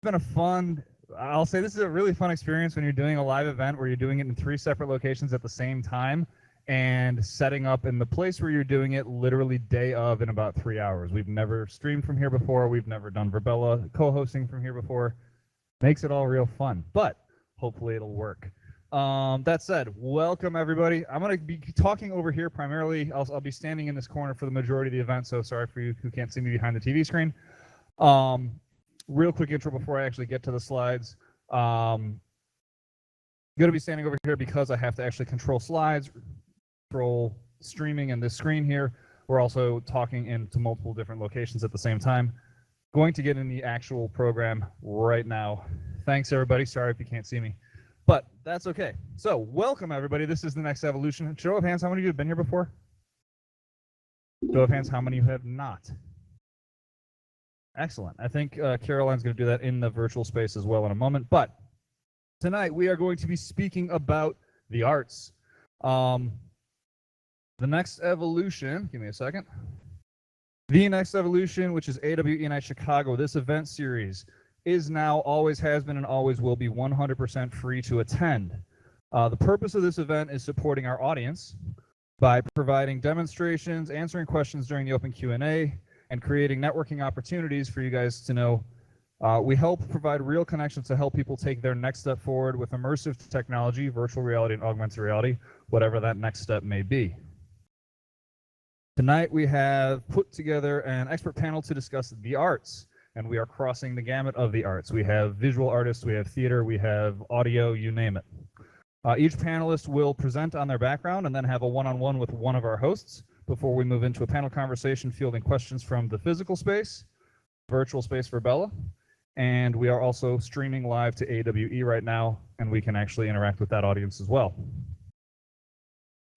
been a fun, I'll say this is a really fun experience when you're doing a live event where you're doing it in 3 separate locations at the same time and setting up in the place where you're doing it literally day of in about 3 hours. We've never streamed from here before. We've never done Verbella co-hosting from here before. Makes it all real fun, but hopefully it'll work. That said, welcome everybody. I'm going to be talking over here primarily. I'll be standing in this corner for the majority of the event, so sorry for you who can't see me behind the TV screen. Real quick intro before I actually get to the slides. I'm going to be standing over here because I have to actually control slides, control streaming and this screen here. We're also talking into multiple different locations at the same time. Going to get in the actual program right now. Thanks everybody. Sorry if you can't see me, but that's okay. So welcome everybody. This is the next evolution. Show of hands, how many of you have been here before? Show of hands, how many of you have not? Excellent. I think Caroline's going to do that in the virtual space as well in a moment. But tonight we are going to be speaking about the arts. The next evolution, give me a second. The next evolution, which is AWE Nite Chicago, this event series is now, always has been, and always will be 100% free to attend. The purpose of this event is supporting our audience by providing demonstrations, answering questions during the open Q&A, and creating networking opportunities for you guys to know. We help provide real connections to help people take their next step forward with immersive technology, virtual reality, and augmented reality, whatever that next step may be. Tonight we have put together an expert panel to discuss the arts, and we are crossing the gamut of the arts. We have visual artists, we have theater, we have audio, you name it. Each panelist will present on their background and then have a one-on-one with one of our hosts before we move into a panel conversation fielding questions from the physical space, virtual space for Bella, and we are also streaming live to AWE right now, and we can actually interact with that audience as well.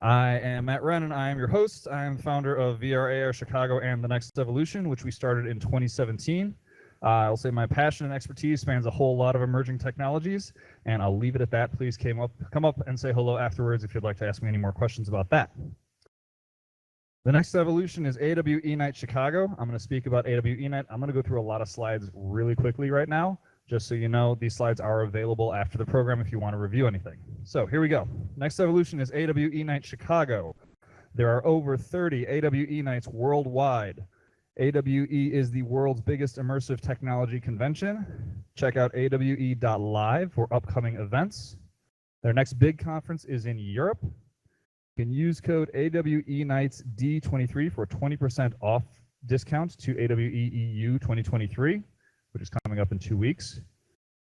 I am Matt Wren, and I am your host. I am the founder of VR Chicago and The Next Evolution, which we started in 2017. I'll say my passion and expertise spans a whole lot of emerging technologies, and I'll leave it at that. Please come up and say hello afterwards if you'd like to ask me any more questions about that. The next evolution is AWE Nite Chicago. I'm going to speak about AWE Nite. I'm going to go through a lot of slides really quickly right now. Just so you know, these slides are available after the program if you want to review anything. So here we go. Next evolution is AWE Nite Chicago. There are over 30 AWE Nites worldwide. AWE is the world's biggest immersive technology convention. Check out awe.live for upcoming events. Their next big conference is in Europe. You can use code AWENITESD23 for 20% off discount to AWE EU 2023. Which is coming up in 2 weeks.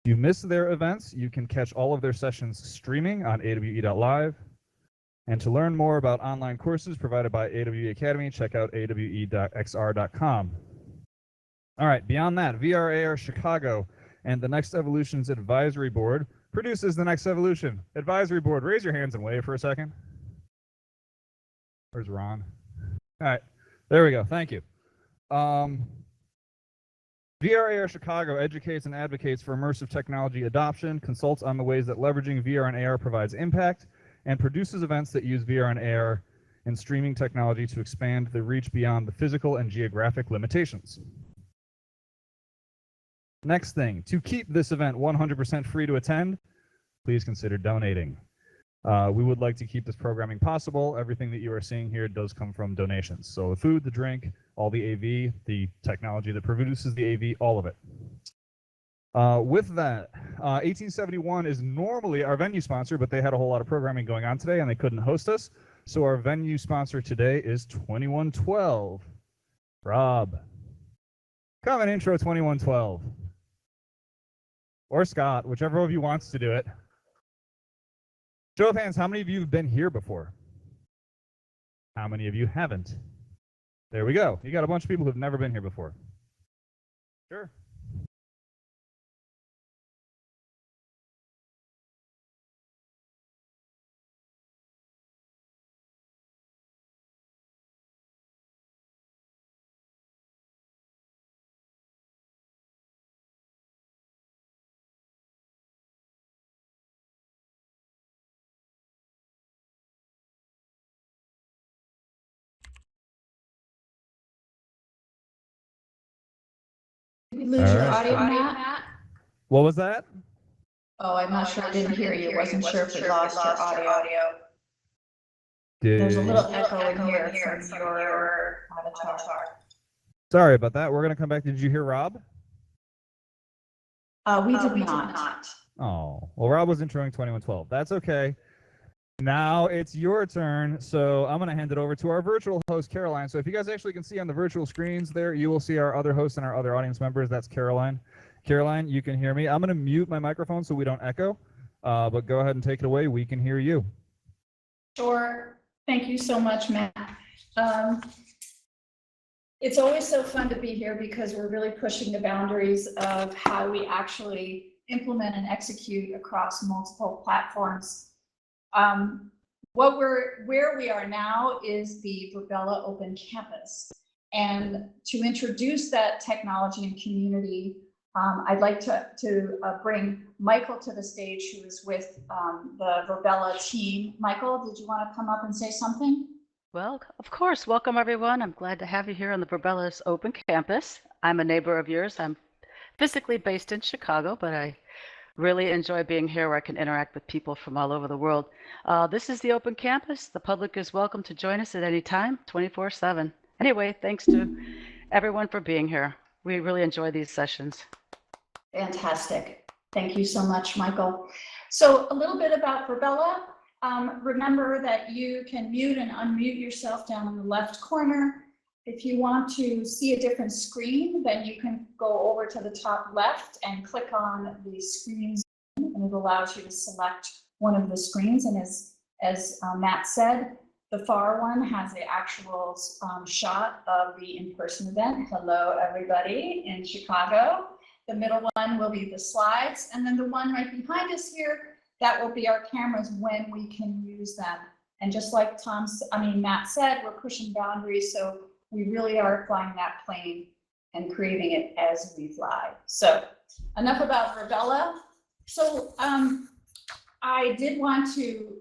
If you miss their events, you can catch all of their sessions streaming on awe.live. And to learn more about online courses provided by AWE Academy, check out awe.xr.com. All right, beyond that, VR Chicago and the Next Evolution's Advisory Board produces the Next Evolution. Advisory Board, raise your hands and wave for a second. Where's Ron? All right, there we go, thank you. VR Chicago educates and advocates for immersive technology adoption, consults on the ways that leveraging VR and AR provides impact, and produces events that use VR and AR and streaming technology to expand the reach beyond the physical and geographic limitations. Next thing, to keep this event 100% free to attend, please consider donating. We would like to keep this programming possible. Everything that you are seeing here does come from donations. So the food, the drink, all the AV, the technology that produces the AV, all of it. With that, 1871 is normally our venue sponsor, but they had a whole lot of programming going on today and they couldn't host us. So our venue sponsor today is 2112. Rob, come and intro 2112. Or Scott, whichever of you wants to do it. Show of hands, how many of you have been here before? How many of you haven't? There we go. You got a bunch of people who've never been here before. Sure. Lose your audio, Matt? What was that? Oh, I'm not sure. I didn't hear you. Wasn't sure if we lost your audio. There's a little echo in here from your avatar. Sorry about that. We're going to come back. Did you hear Rob? We did not. Oh, well, Rob was introing 2112. That's okay. Now it's your turn. So I'm going to hand it over to our virtual host, Caroline. So if you guys actually can see on the virtual screens there, you will see our other hosts and our other audience members. That's Caroline. Caroline, you can hear me. I'm going to mute my microphone so we don't echo, but go ahead and take it away. We can hear you. Sure. Thank you so much, Matt. It's always so fun to be here because we're really pushing the boundaries of how we actually implement and execute across multiple platforms. Where we are now is the Virbela Open Campus. And to introduce that technology and community, I'd like to bring Michael to the stage, who is with the Virbela team. Michael, did you want to come up and say something? Well, of course. Welcome, everyone. I'm glad to have you here on the Virbela's Open Campus. I'm a neighbor of yours. I'm physically based in Chicago, but I really enjoy being here where I can interact with people from all over the world. This is the Open Campus. The public is welcome to join us at any time, 24/7. Anyway, thanks to everyone for being here. We really enjoy these sessions. Fantastic. Thank you so much, Michael. So a little bit about Virbela. Remember that you can mute and unmute yourself down in the left corner. If you want to see a different screen, then you can go over to the top left and click on the screens, and it allows you to select one of the screens. And as Matt said, the far one has the actual shot of the in-person event. Hello, everybody in Chicago. The middle one will be the slides, and then the one right behind us here, that will be our cameras when we can use them. And just like Matt said, we're pushing boundaries, so we really are flying that plane and creating it as we fly. So enough about Virbela. So I did want to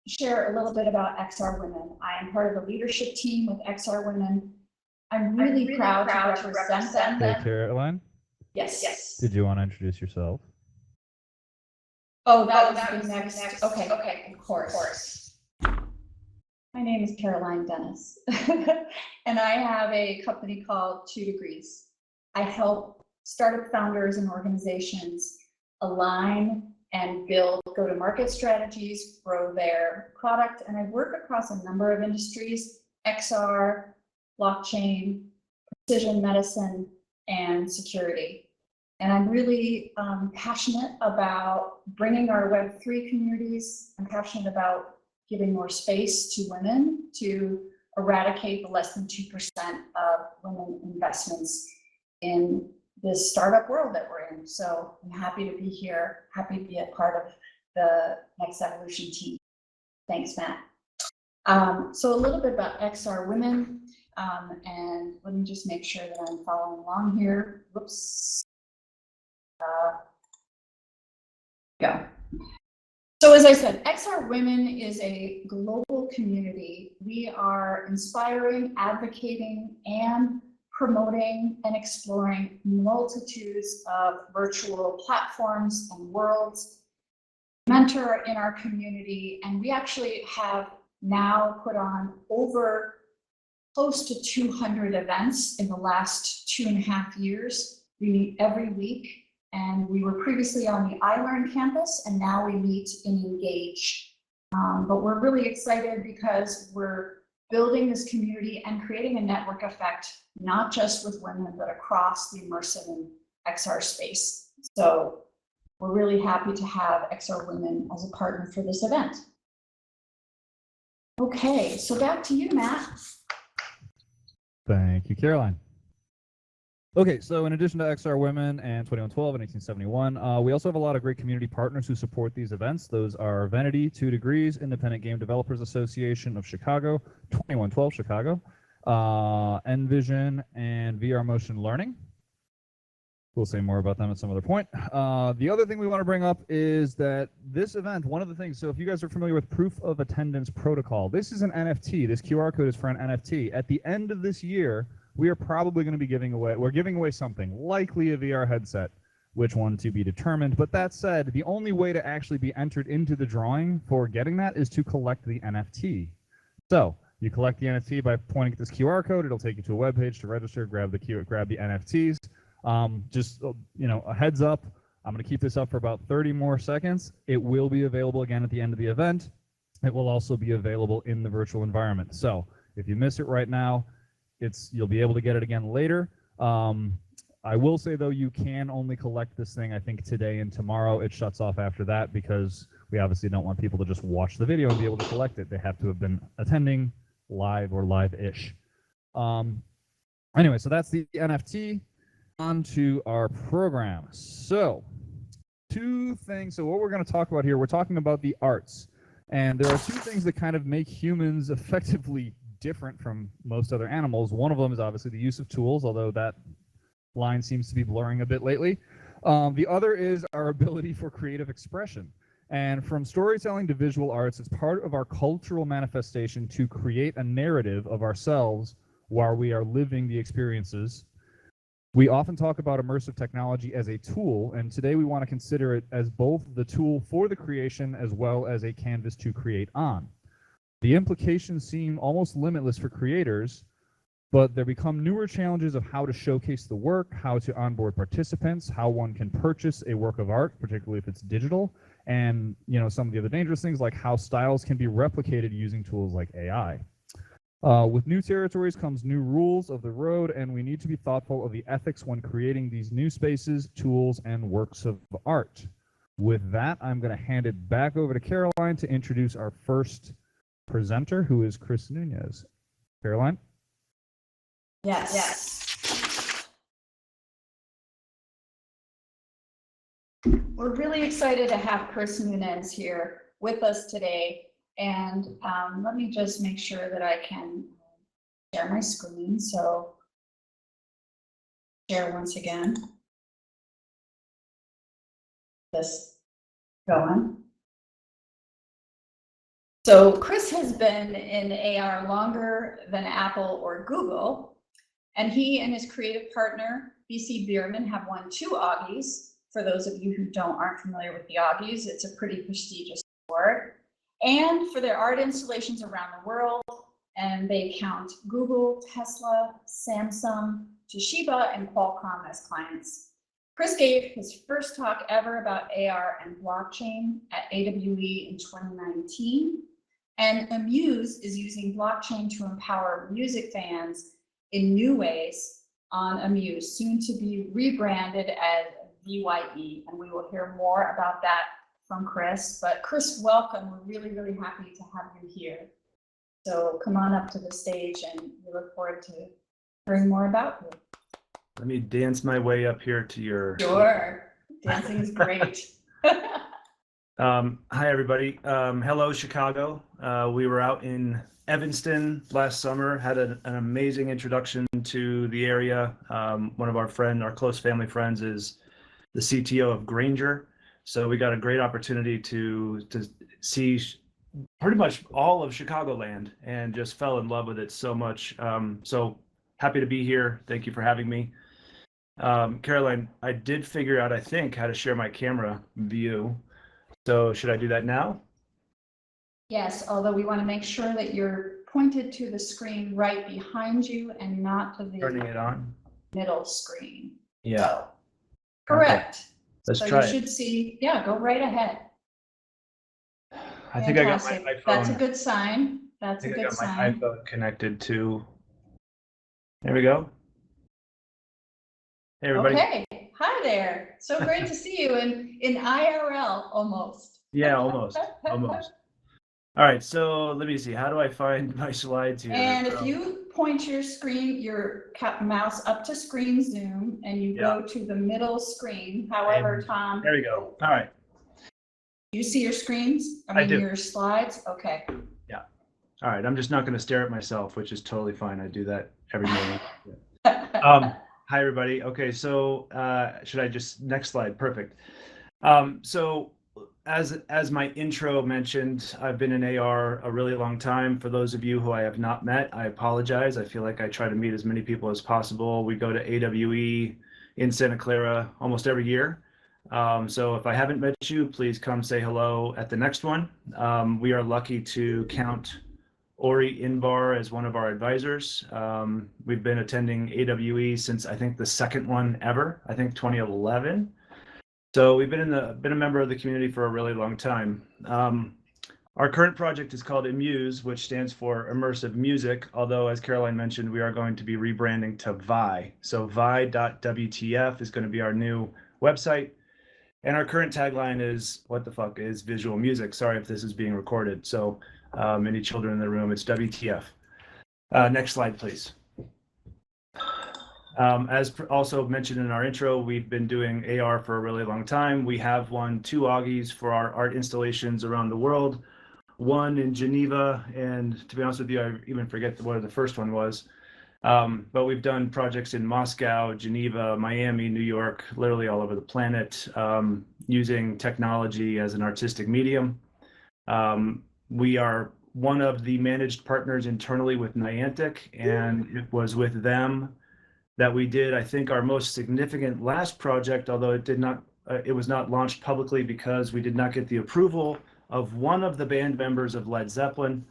share a little bit about XR Women. I am part of the leadership team with XR Women. I'm really proud to represent them. Hey, Caroline? Yes. Did you want to introduce yourself? Oh, that was the next. Okay, of course. My name is Caroline Dennis, and I have a company called 2 Degrees. I help startup founders and organizations align and build go-to-market strategies, grow their product, and I work across a number of industries: XR, blockchain, precision medicine, and security. And I'm really passionate about bringing our Web3 communities. I'm passionate about giving more space to women to eradicate the less than 2% of women investments in this startup world that we're in. So I'm happy to be here, happy to be a part of the Next Evolution team. Thanks, Matt. So a little bit about XR Women, and let me just make sure that I'm following along here. Whoops. Go. So as I said, XR Women is a global community. We are inspiring, advocating, and promoting and exploring multitudes of virtual platforms and worlds. Mentor in our community, and we actually have now put on over close to 200 events in the last 2.5 years. We meet every week, and we were previously on the iLearn campus, and now we meet and engage. But we're really excited because we're building this community and creating a network effect, not just with women, but across the immersive and XR space. So we're really happy to have XR Women as a partner for this event. Okay, so back to you, Matt. Thank you, Caroline. Okay, so in addition to XR Women and 2112 and 1871, we also have a lot of great community partners who support these events. Those are Vanity, 2 Degrees, Independent Game Developers Association of Chicago, 2112 Chicago, Envision, and VR Motion Learning. We'll say more about them at some other point. The other thing we want to bring up is that this event, one of the things, so if you guys are familiar with proof of attendance protocol, this is an NFT. This QR code is for an NFT. At the end of this year, we are probably going to be giving away, we're giving away something, likely a VR headset. which one to be determined. But that said, the only way to actually be entered into the drawing for getting that is to collect the NFT. So you collect the NFT by pointing at this QR code. It'll take you to a web page to register, grab the NFTs. Just, a heads up, I'm going to keep this up for about 30 more seconds. It will be available again at the end of the event. It will also be available in the virtual environment. So if you miss it right now, you'll be able to get it again later. I will say, though, you can only collect this thing, I think, today and tomorrow. It shuts off after that because we obviously don't want people to just watch the video and be able to collect it. They have to have been attending live or live-ish. Anyway, so that's the NFT. On to our program. So, two things. So what we're going to talk about here, we're talking about the arts. And there are two things that kind of make humans effectively different from most other animals. One of them is obviously the use of tools, although that line seems to be blurring a bit lately. The other is our ability for creative expression. And from storytelling to visual arts, it's part of our cultural manifestation to create a narrative of ourselves while we are living the experiences. We often talk about immersive technology as a tool, and today we want to consider it as both the tool for the creation as well as a canvas to create on. The implications seem almost limitless for creators, but there become newer challenges of how to showcase the work, how to onboard participants, how one can purchase a work of art, particularly if it's digital, and some of the other dangerous things like how styles can be replicated using tools like AI. With new territories comes new rules of the road, and we need to be thoughtful of the ethics when creating these new spaces, tools, and works of art. With that, I'm going to hand it back over to Caroline to introduce our first presenter, who is Chris Nunez. Caroline? Yes. We're really excited to have Chris Nunez here with us today. And let me just make sure that I can share my screen. So share once again. This going. So Chris has been in AR longer than Apple or Google, and he and his creative partner, BC Bierman, have won 2 Augies. For those of you who aren't familiar with the Augies, it's a pretty prestigious award. And for their art installations around the world, and they count Google, Tesla, Samsung, Toshiba, and Qualcomm as clients. Chris gave his first talk ever about AR and blockchain at AWE in 2019, and Amuse is using blockchain to empower music fans in new ways on Amuse, soon to be rebranded as VYE, and we will hear more about that from Chris. But Chris, welcome. We're really, really happy to have you here. So come on up to the stage, and we look forward to hearing more about you. Let me dance my way up here to your... Sure. Dancing is great. Hi, everybody. Hello, Chicago. We were out in Evanston last summer, had an amazing introduction to the area. One of our close family friends is the CTO of Granger. So we got a great opportunity to see pretty much all of Chicagoland and just fell in love with it so much. So happy to be here. Thank you for having me. Caroline, I did figure out, I think, how to share my camera view. So should I do that now? Yes, although we want to make sure that you're pointed to the screen right behind you and not to the Turning it on. middle screen. Yeah. So, correct. Okay. Let's so try you it. should see, yeah, go right ahead. I think I got my Fantastic. iPhone. That's a good sign. That's a I good got my sign. iPhone connected to. There we go. Hey, everybody. Okay. Hi there. So great to see you in IRL almost. Yeah, almost. Almost. All right, so let me see. How do I find my slides here? And if you point your mouse up to screen zoom and you go to the middle screen, however, Tom. There we go. All right. You see your screens? I do. Your slides? Okay. Yeah. All right. I'm just not going to stare at myself, which is totally fine. I do that every morning. Hi, everybody. Okay, so should I just next slide? Perfect. So as my intro mentioned, I've been in AR a really long time. For those of you who I have not met, I apologize. I feel like I try to meet as many people as possible. We go to AWE in Santa Clara almost every year. So if I haven't met you, please come say hello at the next one. We are lucky to count Ori Inbar as one of our advisors. We've been attending AWE since I think the second one ever, I think 2011. So we've been a member of the community for a really long time. Our current project is called Immuse, which stands for Immersive Music, although as Caroline mentioned, we are going to be rebranding to Vi. So vi.wtf is going to be our new website. And our current tagline is, what the fuck is visual music? Sorry if this is being recorded. So any children in the room, it's WTF. Next slide, please. As also mentioned in our intro, we've been doing AR for a really long time. We have won 2 Augies for our art installations around the world. One in Geneva, and to be honest with you, I even forget what the first one was. But we've done projects in Moscow, Geneva, Miami, New York, literally all over the planet, using technology as an artistic medium. We are one of the managed partners internally with Niantic, and it was with them that we did, I think, our most significant last project, although it was not launched publicly because we did not get the approval of one of the band members of Led Zeppelin.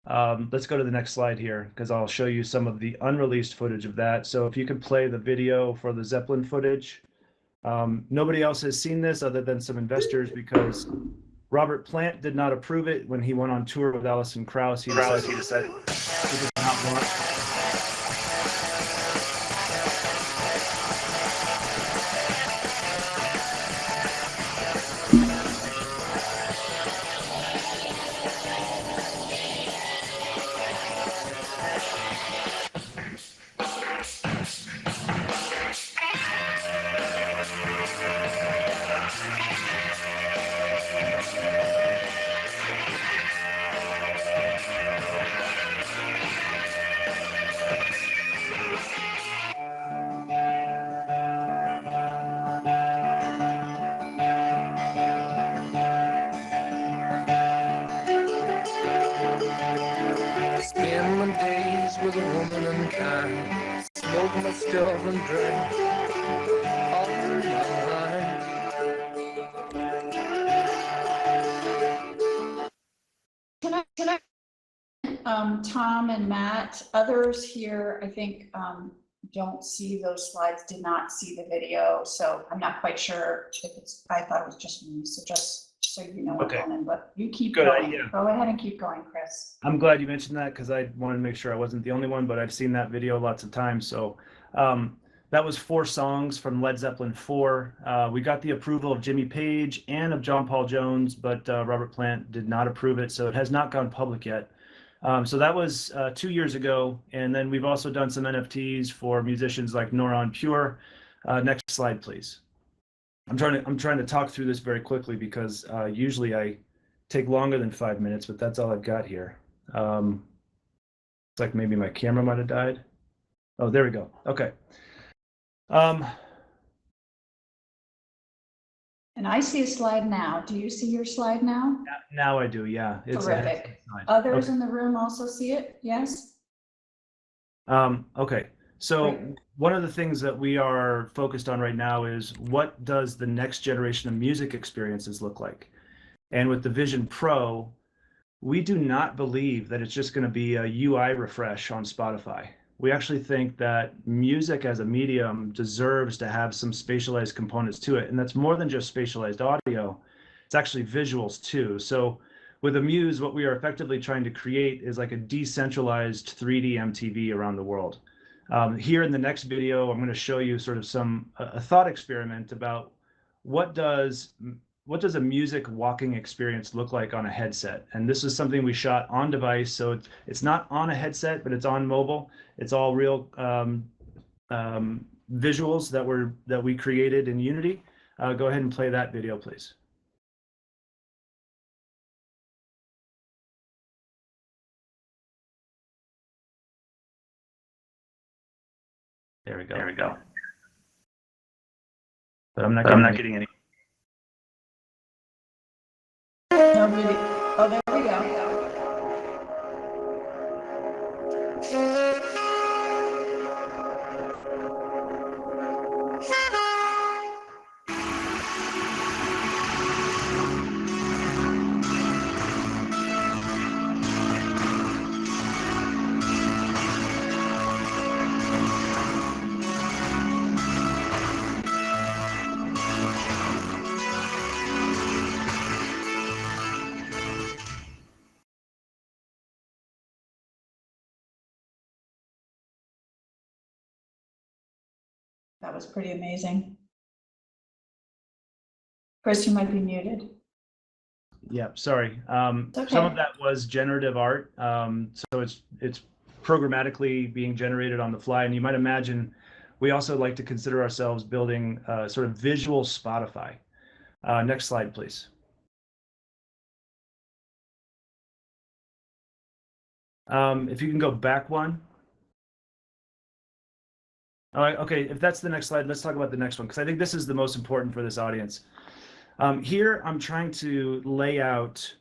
Let's go to the next slide here, because I'll show you some of the unreleased footage of that. So if you could play the video for the Zeppelin footage. Nobody else has seen this other than some investors, because Robert Plant did not approve it when he went on tour with Alison Krauss. He decided he did not want. Spend my days with a woman unkind, smoke my stuff and drink all through my life. Tom and Matt, others here, I think, don't see those slides, did not see the video, so I'm not quite sure if it's, I thought it was just me, so just so you know what's Okay. going on, but you keep Good, going. yeah. Go ahead and keep going, Chris. I'm glad you mentioned that, because I wanted to make sure I wasn't the only one, but I've seen that video lots of times. So that was 4 songs from Led Zeppelin 4. We got the approval of Jimmy Page and of John Paul Jones, but Robert Plant did not approve it, so it has not gone public yet. So that was 2 years ago, and then we've also done some NFTs for musicians like Noron Pure. Next slide, please. I'm trying to talk through this very quickly, because usually I take longer than 5 minutes, but that's all I've got here. It's like maybe my camera might have died. Oh, there we go. Okay. And I see a slide now. Do you see your slide now? Now I do, yeah. It's Terrific. slide. Others Okay. in the room also see it? Yes? Okay. So Great. one of the things that we are focused on right now is, what does the next generation of music experiences look like? And with the Vision Pro, we do not believe that it's just going to be a UI refresh on Spotify. We actually think that music as a medium deserves to have some spatialized components to it. And that's more than just spatialized audio. It's actually visuals too. So with Amuse, what we are effectively trying to create is like a decentralized 3D MTV around the world. Here in the next video, I'm going to show you sort of a thought experiment about what does a music walking experience look like on a headset. And this is something we shot on device, so it's not on a headset, but it's on mobile. It's all real visuals that we created in Unity. Go ahead and play that video, please. There we go. There we go. But I'm not getting any. No video. Oh, there we go. That was pretty amazing. Chris, you might be muted. Yeah, sorry. okay. Some of that was generative art. So it's programmatically being generated on the fly. And you might imagine we also like to consider ourselves building sort of visual Spotify. Next slide, please. If you can go back one. All right, okay, if that's the next slide, let's talk about the next one, because I think this is the most important for this audience. Here, I'm trying to lay out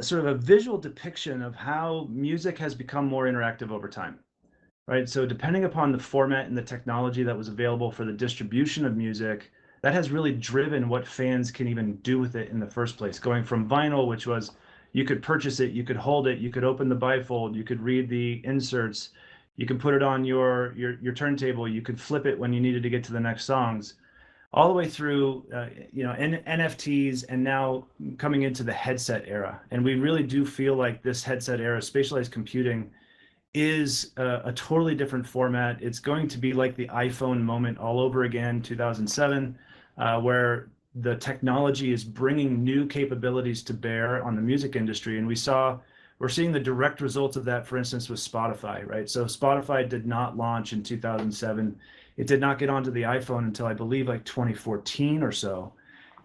sort of a visual depiction of how music has become more interactive over time, right? So depending upon the format and the technology that was available for the distribution of music, that has really driven what fans can even do with it in the first place, going from vinyl, which was you could purchase it, you could hold it, you could open the bifold, you could read the inserts, you can put it on your turntable, you could flip it when you needed to get to the next songs, all the way through NFTs, and now coming into the headset era. And we really do feel like this headset era, spatialized computing, is a totally different format. It's going to be like the iPhone moment all over again, 2007, where the technology is bringing new capabilities to bear on the music industry. And we're seeing the direct results of that, for instance, with Spotify, right? So Spotify did not launch in 2007. It did not get onto the iPhone until I believe like 2014 or so.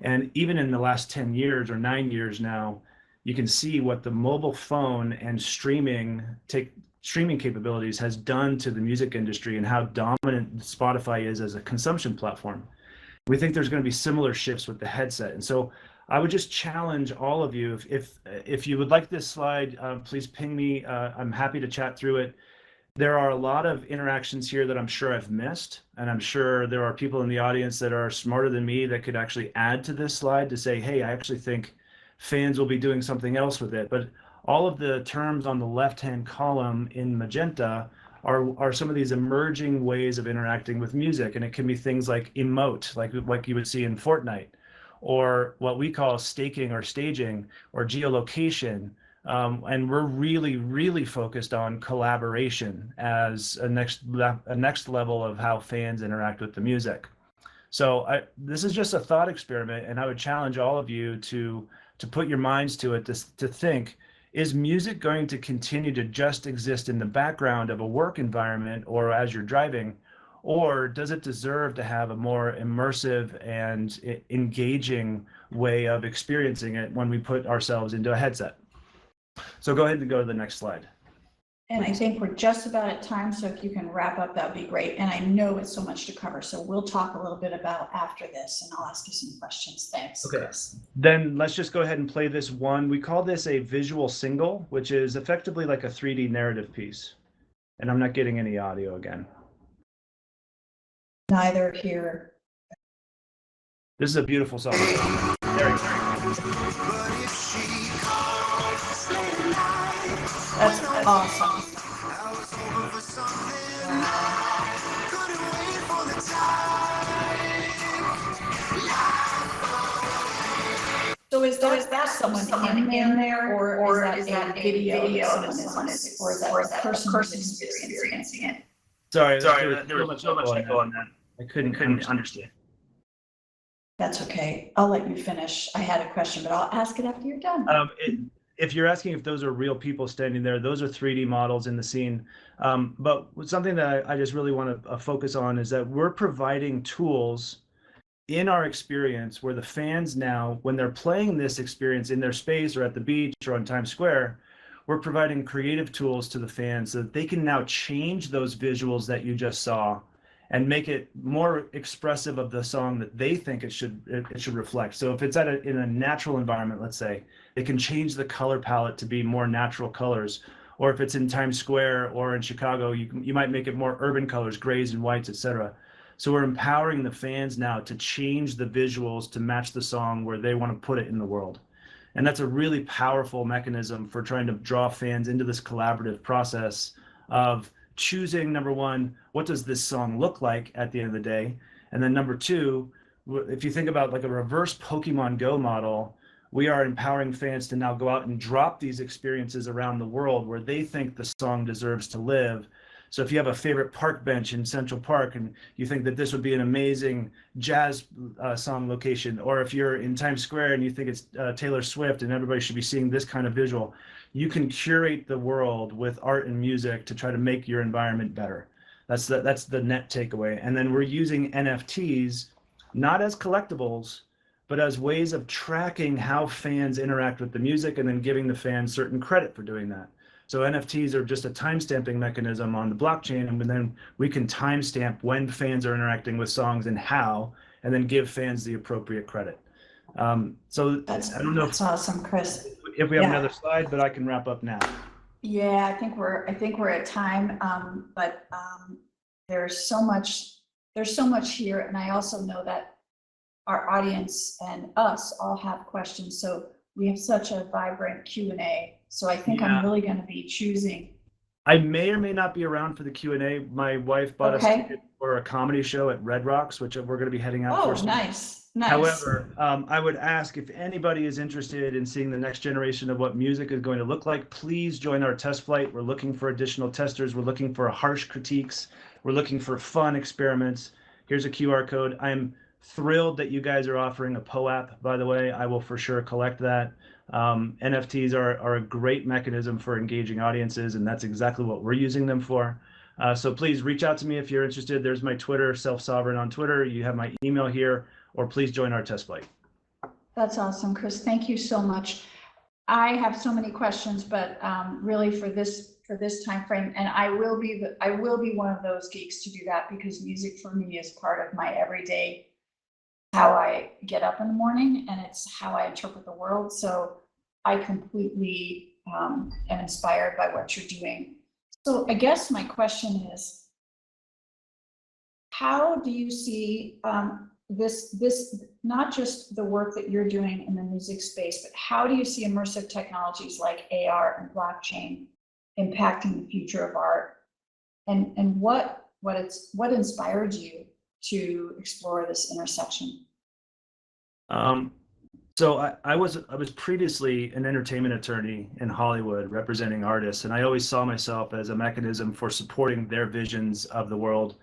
And even in the last 10 years or 9 years now, you can see what the mobile phone and streaming capabilities has done to the music industry and how dominant Spotify is as a consumption platform. We think there's going to be similar shifts with the headset. And so I would just challenge all of you, if you would like this slide, please ping me. I'm happy to chat through it. There are a lot of interactions here that I'm sure I've missed, and I'm sure there are people in the audience that are smarter than me that could actually add to this slide to say, hey, I actually think fans will be doing something else with it. But all of the terms on the left-hand column in magenta are some of these emerging ways of interacting with music. And it can be things like emote, like you would see in Fortnite, or what we call staking or staging, or geolocation. And we're really, really focused on collaboration as a next level of how fans interact with the music. So this is just a thought experiment, and I would challenge all of you to put your minds to it, to think, is music going to continue to just exist in the background of a work environment or as you're driving, or does it deserve to have a more immersive and engaging way of experiencing it when we put ourselves into a headset? So go ahead and go to the next slide. And I think we're just about at time, so if you can wrap up, that would be great. And I know it's so much to cover, so we'll talk a little bit about after this, and I'll ask you some questions. Thanks, Okay. Chris. Then let's just go ahead and play this one. We call this a visual single, which is effectively like a 3D narrative piece. And I'm not getting any audio again. Neither here. This is a beautiful song. There we go. That's awesome. So is that someone in there, or is that a video someone is, or is that a person who's experiencing it? Sorry, there was so much echo on that. I couldn't understand. That's okay. I'll let you finish. I had a question, but I'll ask it after you're done. If you're asking if those are real people standing there, those are 3D models in the scene. But something that I just really want to focus on is that we're providing tools in our experience where the fans now, when they're playing this experience in their space or at the beach or on Times Square, we're providing creative tools to the fans so that they can now change those visuals that you just saw and make it more expressive of the song that they think it should reflect. So if it's in a natural environment, let's say, they can change the color palette to be more natural colors. Or if it's in Times Square or in Chicago, you might make it more urban colors, grays and whites, etc. So we're empowering the fans now to change the visuals to match the song where they want to put it in the world. And that's a really powerful mechanism for trying to draw fans into this collaborative process of choosing, number one, what does this song look like at the end of the day? And then number two, if you think about like a reverse Pokemon Go model, we are empowering fans to now go out and drop these experiences around the world where they think the song deserves to live, So if you have a favorite park bench in Central Park and you think that this would be an amazing jazz song location, or if you're in Times Square and you think it's Taylor Swift and everybody should be seeing this kind of visual, you can curate the world with art and music to try to make your environment better. That's the net takeaway. And then we're using NFTs not as collectibles, but as ways of tracking how fans interact with the music and then giving the fans certain credit for doing that. So NFTs are just a timestamping mechanism on the blockchain, and then we can timestamp when fans are interacting with songs and how, and then give fans the appropriate credit. So That's I don't know that's awesome, Chris. if we have Yeah. another slide, but I can wrap up now. Yeah, I think we're at time, but there's so much here, and I also know that our audience and us all have questions. So we have such a vibrant Q&A. So I think I'm really going to be choosing. I may or may not be around for the Q&A. My wife bought us Okay. tickets for a comedy show at Red Rocks, which we're going to be heading out Oh, for. nice, nice. However, I would ask if anybody is interested in seeing the next generation of what music is going to look like, please join our test flight. We're looking for additional testers. We're looking for harsh critiques. We're looking for fun experiments. Here's a QR code. I'm thrilled that you guys are offering a POAP, by the way. I will for sure collect that. NFTs are a great mechanism for engaging audiences, and that's exactly what we're using them for. So please reach out to me if you're interested. There's my Twitter, Self-Sovereign on Twitter. You have my email here, or please join our test flight. That's awesome, Chris. Thank you so much. I have so many questions, but really for this time frame, and I will be one of those geeks to do that, because music for me is part of my everyday, how I get up in the morning, and it's how I interpret the world. So I completely am inspired by what you're doing. So I guess my question is, how do you see this, not just the work that you're doing in the music space, but how do you see immersive technologies like AR and blockchain impacting the future of art? And what inspired you to explore this intersection? So I was previously an entertainment attorney in Hollywood representing artists, and I always saw myself as a mechanism for supporting their visions of the world.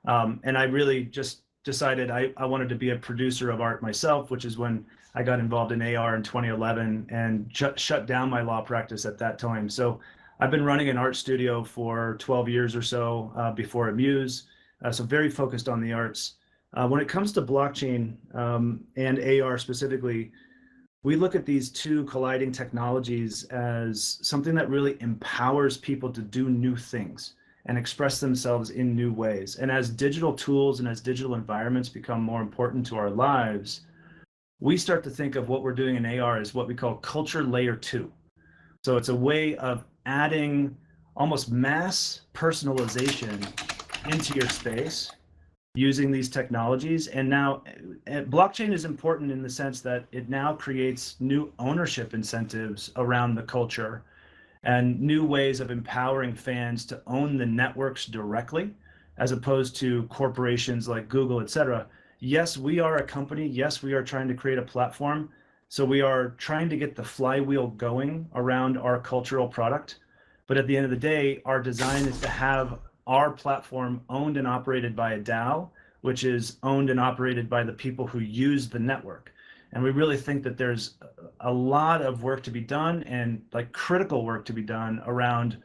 And I really just decided I wanted to be a producer of art myself, which is when I got involved in AR in 2011 and shut down my law practice at that time. So I've been running an art studio for 12 years or so before Amuse, so very focused on the arts. When it comes to blockchain and AR specifically, we look at these two colliding technologies as something that really empowers people to do new things and express themselves in new ways. And as digital tools and as digital environments become more important to our lives, we start to think of what we're doing in AR as what we call culture layer 2. So it's a way of adding almost mass personalization into your space using these technologies. And now blockchain is important in the sense that it now creates new ownership incentives around the culture and new ways of empowering fans to own the networks directly, as opposed to corporations like Google, et cetera. Yes, we are a company. Yes, we are trying to create a platform. So we are trying to get the flywheel going around our cultural product. But at the end of the day, our design is to have our platform owned and operated by a DAO, which is owned and operated by the people who use the network. And we really think that there's a lot of work to be done, and like critical work to be done around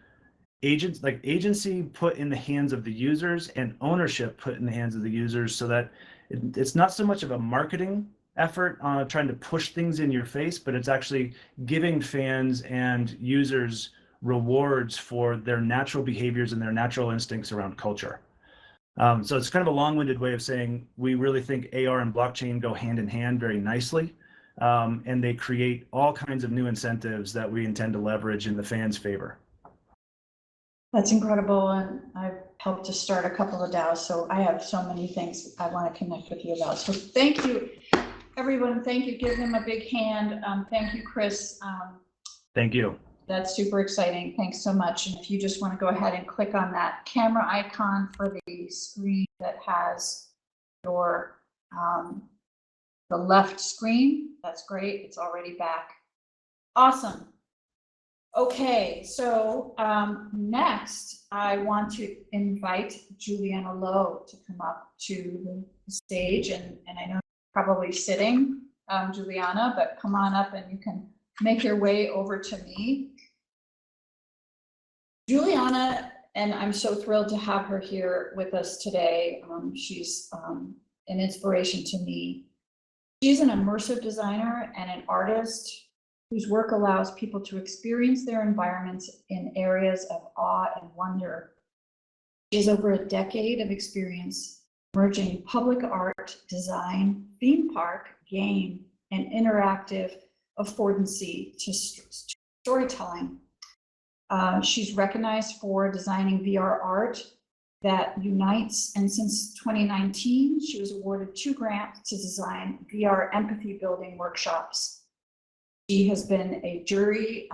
agency put in the hands of the users and ownership put in the hands of the users, so that it's not so much of a marketing effort trying to push things in your face, but it's actually giving fans and users rewards for their natural behaviors and their natural instincts around culture. So it's kind of a long-winded way of saying we really think AR and blockchain go hand in hand very nicely, and they create all kinds of new incentives that we intend to leverage in the fans' favor. That's incredible, and I've helped to start a couple of DAOs, so I have so many things I want to connect with you about. So thank you, everyone. Thank you. Give them a big hand. Thank you, Chris. Thank you. That's super exciting. Thanks so much. And if you just want to go ahead and click on that camera icon for the screen that has your the left screen, that's great. It's already back. Awesome. Okay, so next I want to invite Juliana Lowe to come up to the stage, and I know you're probably sitting, Juliana, but come on up and you can make your way over to me. Juliana, and I'm so thrilled to have her here with us today. She's an inspiration to me. She's an immersive designer and an artist whose work allows people to experience their environments in areas of awe and wonder. She has over a decade of experience merging public art, design, theme park, game, and interactive affordancy to storytelling. She's recognized for designing VR art that unites, and since 2019, she was awarded 2 grants to design VR empathy building workshops. She has been a jury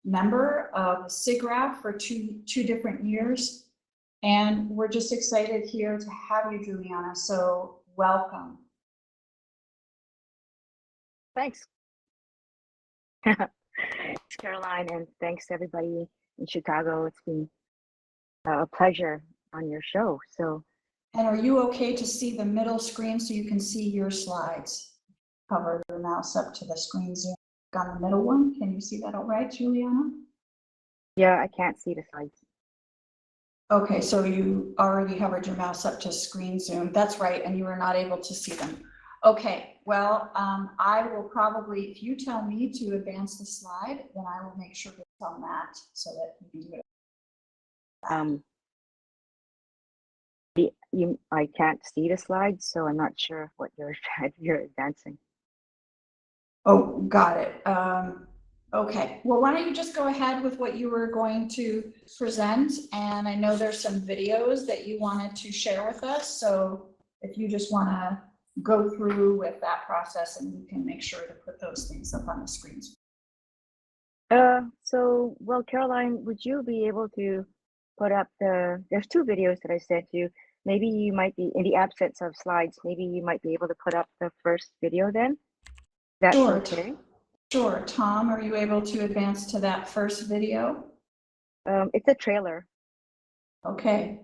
member of SIGGRAPH for two different years, and we're just excited here to have you, Juliana, so welcome. Thanks. It's Caroline, and thanks to everybody in Chicago. It's been a pleasure on your show. So, and are you okay to see the middle screen so you can see your slides? Cover your mouse up to the screen zoom on the middle one. Can you see that all right, Juliana? yeah, I can't see the slides. Okay, so you already hovered your mouse up to screen zoom. That's right, and you were not able to see them. Okay, well, I will probably, if you tell me to advance the slide, then I will make sure to tell Matt so that you can do it. I can't see the slides, so I'm not sure what you're advancing. Oh, got it. Okay, well, why don't you just go ahead with what you were going to present? And I know there's some videos that you wanted to share with us. So if you just want to go through with that process, and you can make sure to put those things up on the screens. Well, Caroline, would you be able to put up there's 2 videos that I sent you. Maybe you might be, in the absence of slides, maybe you might be able to put up the first video then? That's Sure. okay. Sure. Tom, are you able to advance to that first video? It's a trailer. Okay.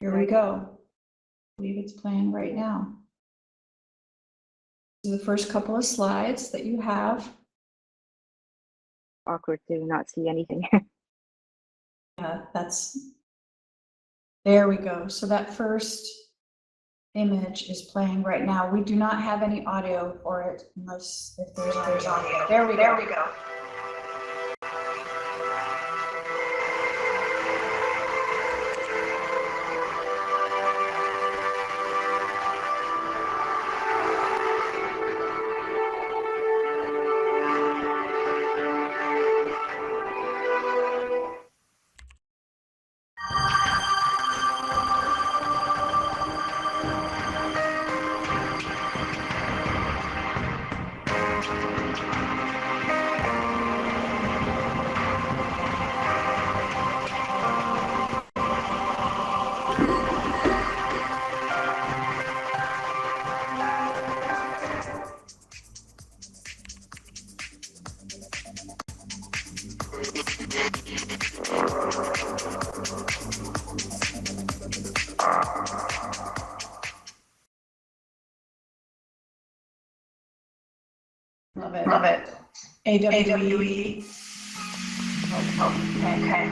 Here we go. I believe it's playing right now. So the first couple of slides that you have. Awkward to not see anything. Yeah, there we go. So that first image is playing right now. We do not have any audio for it unless if there's audio. There we go. Love it. AWE. Okay.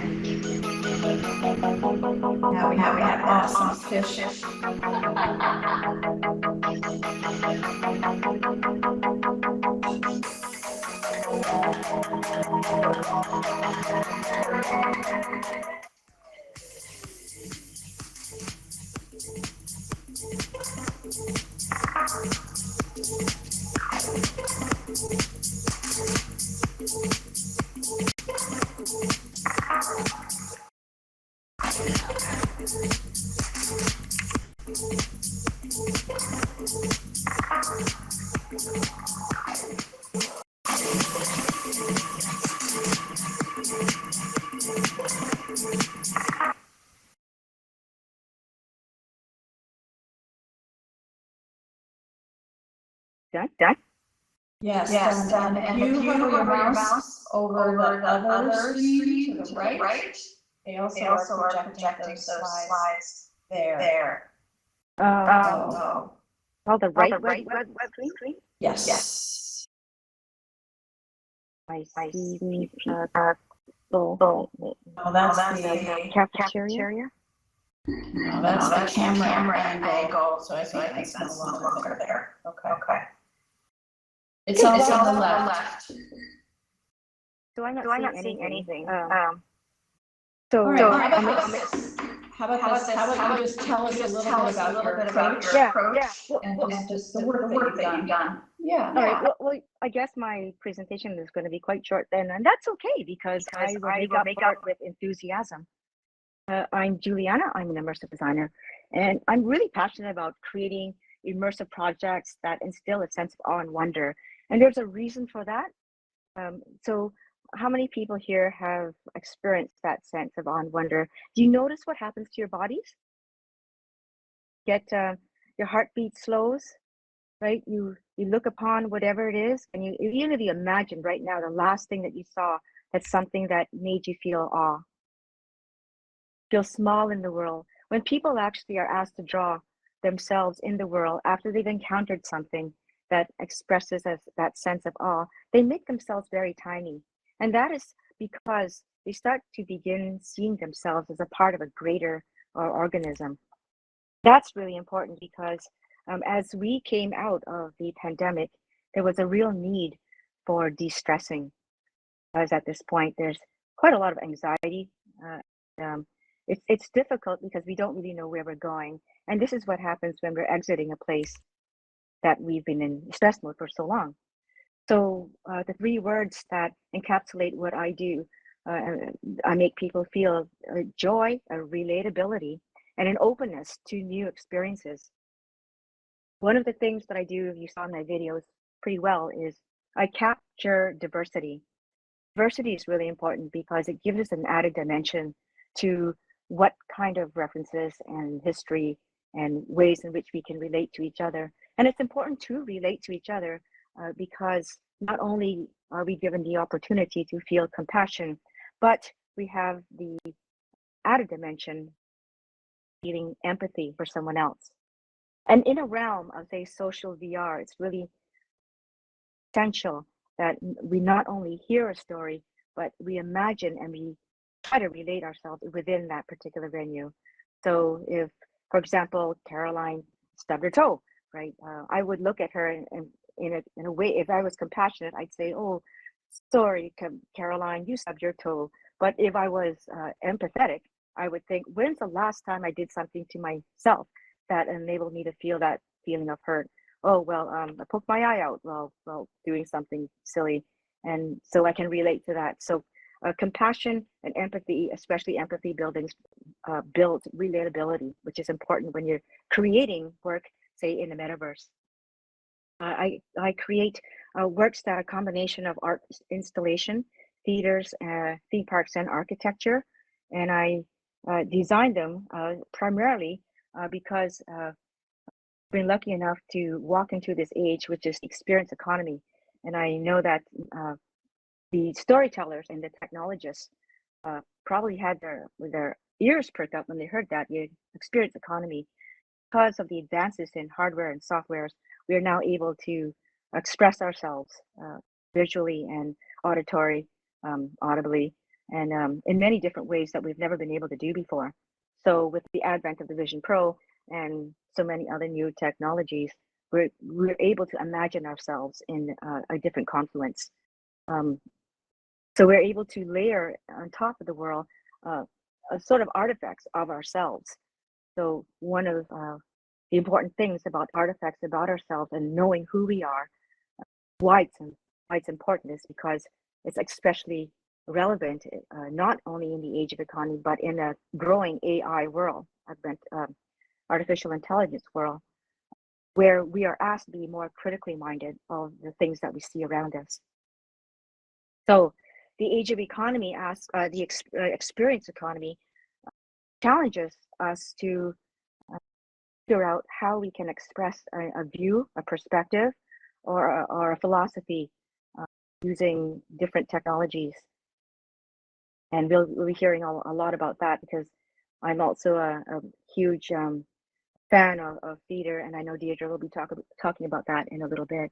Now we have awesome fish. Done? Yes, done. And if you hover your mouse over the other screen to the right, they also are projecting those slides there. Oh, the right web screen? Yes. I see. So Oh, that's the cafeteria. no, that's the camera angle. So I think that's no longer there. Okay. It's on the left. So I'm not seeing anything. All So right, how about this? How about you just tell us a little bit about your approach? yeah. And just the work that you've done. Yeah. All right. Well, I guess my presentation is going to be quite short then, and that's okay because I will make up with enthusiasm. I'm Juliana. I'm an immersive designer, and I'm really passionate about creating immersive projects that instill a sense of awe and wonder. And there's a reason for that. So, how many people here have experienced that sense of awe and wonder? Do you notice what happens to your bodies? Get your heartbeat slows, right? You look upon whatever it is, and even if you imagine right now the last thing that you saw, that's something that made you feel awe, feel small in the world. When people actually are asked to draw themselves in the world after they've encountered something that expresses that sense of awe, they make themselves very tiny. And that is because they start to begin seeing themselves as a part of a greater organism. That's really important because as we came out of the pandemic, there was a real need for de-stressing. As at this point, there's quite a lot of anxiety. It's difficult because we don't really know where we're going. And this is what happens when we're exiting a place that we've been in stress mode for so long. So the three words that encapsulate what I do, I make people feel joy, a relatability, and an openness to new experiences. One of the things that I do, you saw in my videos pretty well, is I capture diversity. Diversity is really important because it gives us an added dimension to what kind of references and history and ways in which we can relate to each other. And it's important to relate to each other because not only are we given the opportunity to feel compassion, but we have the added dimension feeling empathy for someone else. And in a realm of, say, social VR, it's really essential that we not only hear a story, but we imagine and we try to relate ourselves within that particular venue. So if, for example, Caroline stubbed her toe, right? I would look at her and in a way, if I was compassionate, I'd say, oh, sorry, Caroline, you stubbed your toe. But if I was empathetic, I would think, when's the last time I did something to myself that enabled me to feel that feeling of hurt? Oh, well, I poked my eye out while doing something silly. And so I can relate to that. So compassion and empathy, especially empathy builds relatability, which is important when you're creating work, say, in the metaverse. I create works that are a combination of art installation, theaters, theme parks, and architecture. And I design them primarily because I've been lucky enough to walk into this age, which is experience economy. And I know that the storytellers and the technologists probably had their ears perked up when they heard that experience economy. Because of the advances in hardware and softwares, we are now able to express ourselves visually and audibly, and in many different ways that we've never been able to do before. So with the advent of the Vision Pro and so many other new technologies, we're able to imagine ourselves in a different confluence. So we're able to layer on top of the world a sort of artifacts of ourselves. So one of the important things about artifacts about ourselves and knowing who we are, why it's important is because it's especially relevant, not only in the age of economy, but in a growing AI world, artificial intelligence world, where we are asked to be more critically minded of the things that we see around us. So the age of economy asks, the experience economy challenges us to figure out how we can express a view, a perspective, or a philosophy using different technologies. And we'll be hearing a lot about that because I'm also a huge fan of theater, and I know Deirdre will be talking about that in a little bit.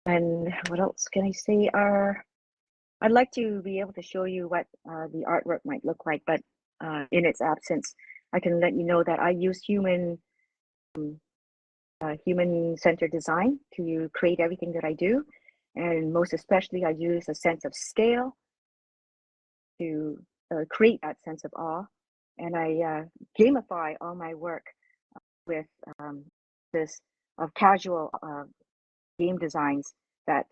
And what else can I say? I'd like to be able to show you what the artwork might look like, but in its absence, I can let you know that I use human-centered design to create everything that I do, and most especially, I use a sense of scale to create that sense of awe, and I gamify all my work with this of casual game designs that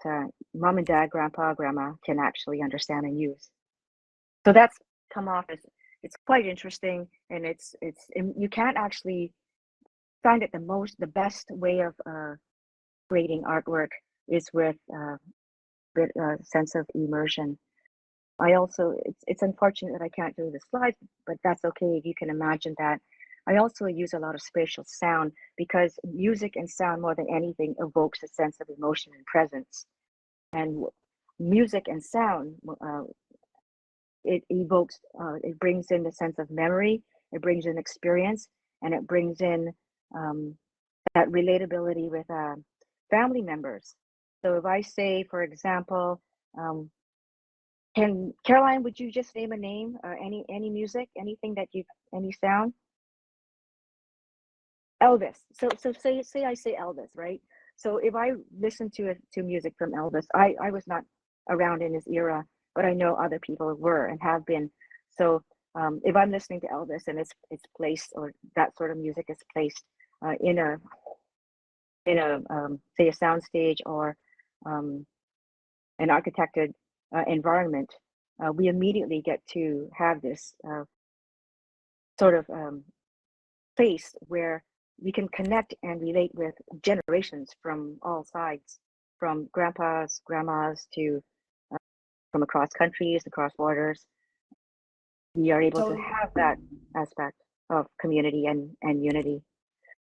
mom and dad, grandpa, grandma can actually understand and use. So that's come off as it's quite interesting, and you can't actually find it the best way of creating artwork is with a sense of immersion. I also, it's unfortunate that I can't do the slides, but that's okay if you can imagine that. I also use a lot of spatial sound because music and sound more than anything evokes a sense of emotion and presence. And music and sound, it evokes, it brings in the sense of memory, it brings in experience, and it brings in that relatability with family members. So if I say, for example, Caroline, would you just name a name or any music, anything that any sound? Elvis. So say I say Elvis, right? So if I listen to music from Elvis, I was not around in his era, but I know other people were and have been. So if I'm listening to Elvis and it's placed, or that sort of music is placed in a say a soundstage or an architected environment, we immediately get to have this sort of place where we can connect and relate with generations from all sides, from grandpas, grandmas to from across countries, across borders. We are able to have that aspect of community and unity.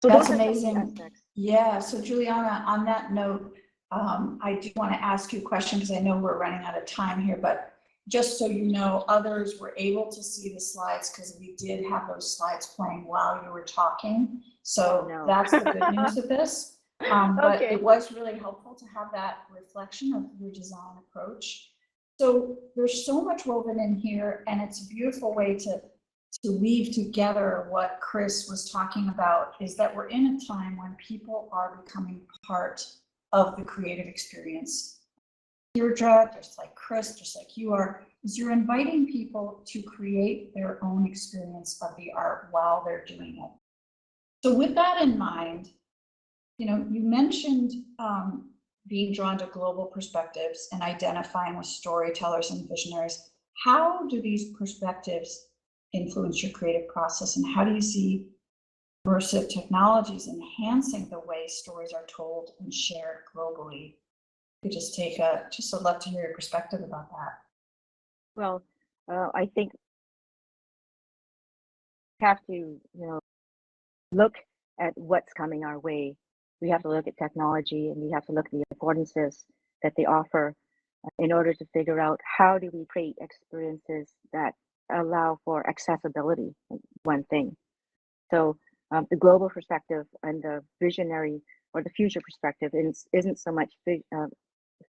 So that's those are amazing. some aspects. Yeah. So Juliana, on that note, I do want to ask you a question because I know we're running out of time here, but just so you know, others were able to see the slides because we did have those slides playing while you were talking. So that's the good news of this. But it was really helpful to have that reflection of your design approach. So there's so much woven in here, and it's a beautiful way to weave together what Chris was talking about, is that we're in a time when people are becoming part of the creative experience. Deirdre, just like Chris, just like you are, is you're inviting people to create their own experience of the art while they're doing it. So with that in mind, you know, you mentioned being drawn to global perspectives and identifying with storytellers and visionaries. How do these perspectives influence your creative process, and how do you see immersive technologies enhancing the way stories are told and shared globally? You could just I'd love to hear your perspective about that. Well, I think we have to, look at what's coming our way. We have to look at technology, and we have to look at the affordances that they offer in order to figure out how do we create experiences that allow for accessibility, one thing. So the global perspective and the visionary or the future perspective isn't so much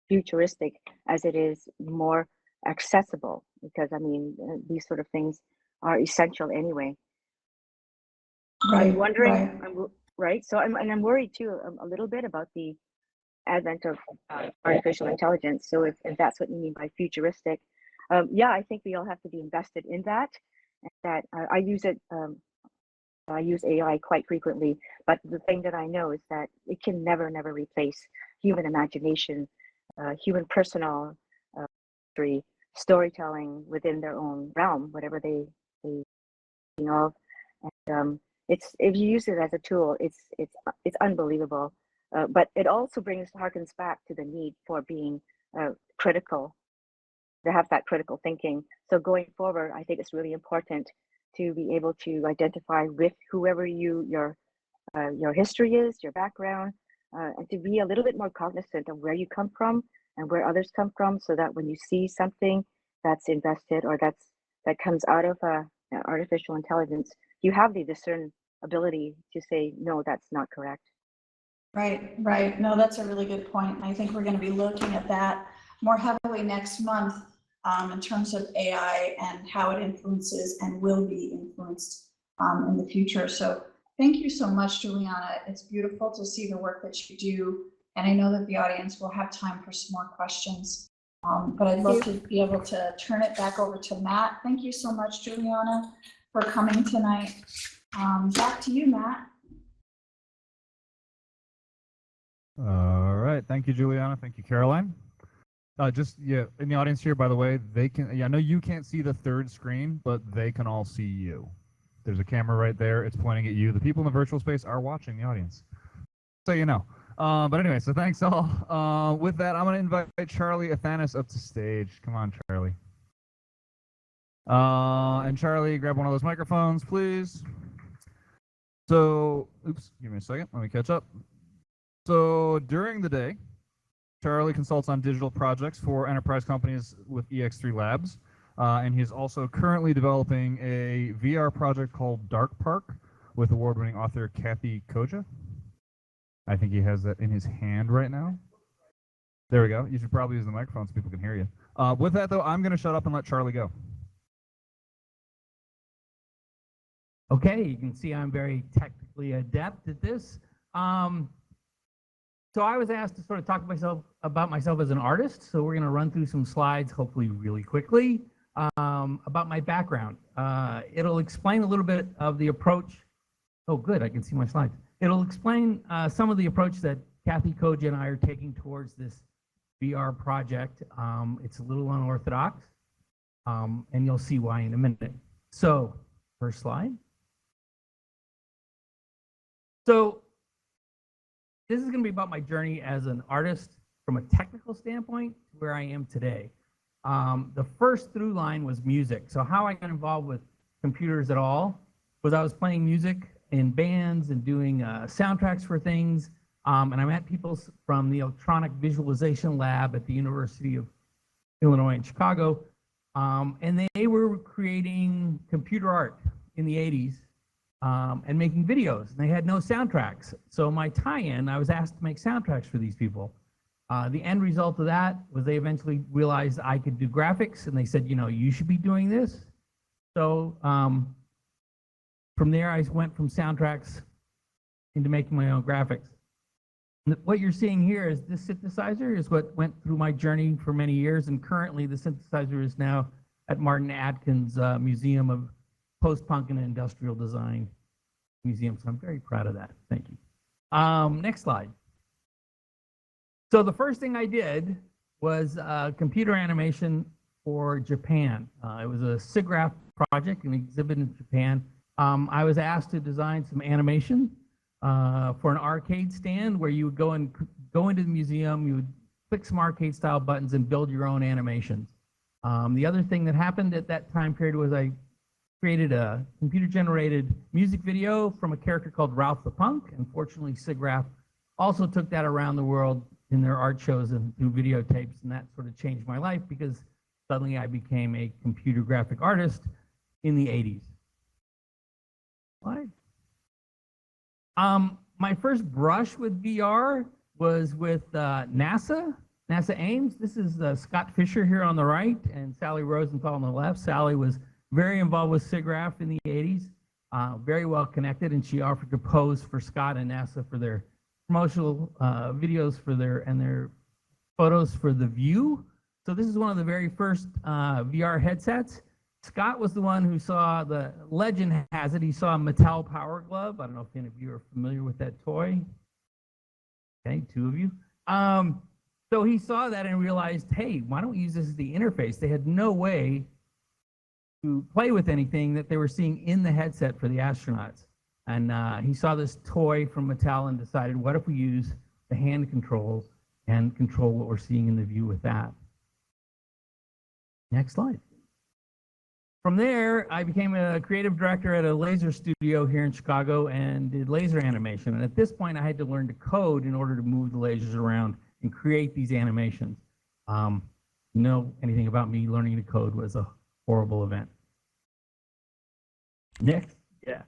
futuristic as it is more accessible, because I mean these sort of things are essential anyway. Right, I'm wondering, right? So I'm worried too a little bit about the advent of artificial intelligence. So if that's what you mean by futuristic, yeah, I think we all have to be invested in that. And that I use it. I use AI quite frequently, but the thing that I know is that it can never replace human imagination, human personal storytelling within their own realm, whatever they of. And if you use it as a tool, it's unbelievable. But it also harkens back to the need for being critical, to have that critical thinking. So going forward, I think it's really important to be able to identify with whoever your history is, your background, and to be a little bit more cognizant of where you come from and where others come from, so that when you see something that's invested or that comes out of artificial intelligence, you have the discern ability to say, no, that's not correct. Right, right. No, that's a really good point. And I think we're going to be looking at that more heavily next month in terms of AI and how it influences and will be influenced in the future. So thank you so much, Juliana. It's beautiful to see the work that you do. And I know that the audience will have time for some more questions. But I'd love to be able to turn it back over to Matt. Thank you so much, Juliana, for coming tonight. Back to you, Matt. All right. Thank you, Juliana. Thank you, Caroline. Just, yeah, in the audience here, by the way, they can, yeah, I know you can't see the third screen, but they can all see you. There's a camera right there. It's pointing at you. The people in the virtual space are watching the audience. So you know. But anyway, so thanks all. With that, I'm going to invite Charlie Athanas up to stage. Come on, Charlie. And Charlie, grab one of those microphones, please. So, oops, give me a second. Let me catch up. So during the day, Charlie consults on digital projects for enterprise companies with EX3 Labs, and he's also currently developing a VR project called Dark Park with award-winning author Kathy Koja. I think he has that in his hand right now. There we go. You should probably use the microphone so people can hear you. With that, though, I'm going to shut up and let Charlie go. Okay, you can see I'm very technically adept at this. So I was asked to sort of talk about myself as an artist. So we're going to run through some slides, hopefully really quickly, about my background. It'll explain a little bit of the approach. Oh, good, I can see my slides. It'll explain some of the approach that Kathy Koja and I are taking towards this VR project. It's a little unorthodox, and you'll see why in a minute. So, first slide. So, this is going to be about my journey as an artist from a technical standpoint to where I am today. The first through line was music. So how I got involved with computers at all was I was playing music in bands and doing soundtracks for things. And I met people from the Electronic Visualization Lab at the University of Illinois in Chicago. And they were creating computer art in the 80s. And making videos. And they had no soundtracks. So my tie-in, I was asked to make soundtracks for these people. The end result of that was they eventually realized I could do graphics, and they said, you know, you should be doing this. So from there, I went from soundtracks into making my own graphics. And what you're seeing here is this synthesizer is what went through my journey for many years, and currently the synthesizer is now at Martin Adkins Museum of Post-Punk and Industrial Design Museum. So I'm very proud of that. Thank you. Next slide. So the first thing I did was computer animation for Japan. It was a SIGGRAPH project, an exhibit in Japan. I was asked to design some animation for an arcade stand where you would go into the museum, you would click some arcade style buttons and build your own animations. The other thing that happened at that time period was I created a computer-generated music video from a character called Ralph the Punk. Unfortunately, SIGGRAPH also took that around the world in their art shows and through videotapes, and that sort of changed my life because suddenly I became a computer graphic artist in the 80s. Slide. My first brush with VR was with NASA Ames. This is Scott Fisher here on the right and Sally Rosenthal on the left. Sally was very involved with SIGGRAPH in the 80s, very well connected, and she offered to pose for Scott and NASA for their promotional videos for their photos for The View. So this is one of the very first VR headsets. Scott was the one who saw, the legend has it, he saw a Mattel Power Glove. I don't know if any of you are familiar with that toy. Okay, 2 of you. So he saw that and realized, hey, why don't we use this as the interface? They had no way to play with anything that they were seeing in the headset for the astronauts. And he saw this toy from Mattel and decided, what if we use the hand controls and control what we're seeing in The View with that? Next slide. From there, I became a creative director at a laser studio here in Chicago and did laser animation. And at this point, I had to learn to code in order to move the lasers around and create these animations. You know anything about me, learning to code was a horrible event. Next, yeah.